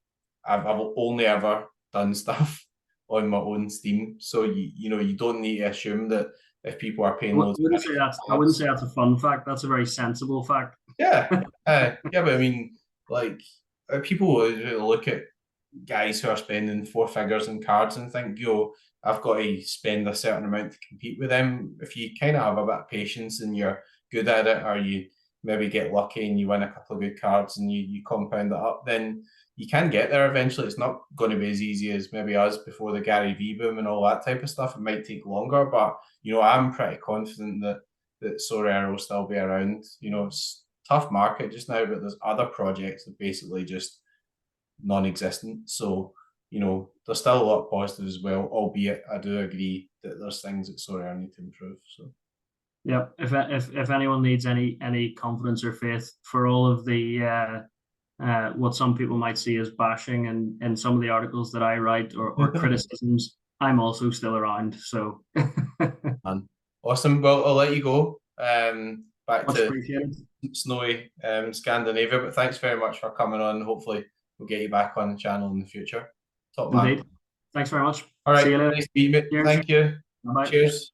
I've only ever done stuff on my own Steam. So you don't need to assume that if people are paying loads. I wouldn't say that's a fun fact. That's a very sensible fact. Yeah, yeah, but I mean, like, people look at guys who are spending four figures in cards and think, I've got to spend a certain amount to compete with them. If you kind of have a bit of patience and you're good at it, or you maybe get lucky and you win a couple of good cards and you compound it up, then you can get there eventually. It's not going to be as easy as maybe us before the Gary V boom and all that type of stuff. It might take longer, but I'm pretty confident that Sorare will still be around. It's a tough market just now, but there's other projects that basically just non-existent. So there's still a lot of positives as well, albeit I do agree that there's things that Sorare need to improve. So Yep. If anyone needs any confidence or faith for all of the what some people might see as bashing and some of the articles that I write or criticisms, I'm also still around. So Man. Awesome. Well, I'll let you go. Back much to appreciated. snowy Scandinavia. But thanks very much for coming on. Hopefully, we'll get you back on the channel in the future. Top man. Indeed. Thanks very much. All See right. you later. Nice to meet you. Cheers. Thank you. Bye bye. Cheers.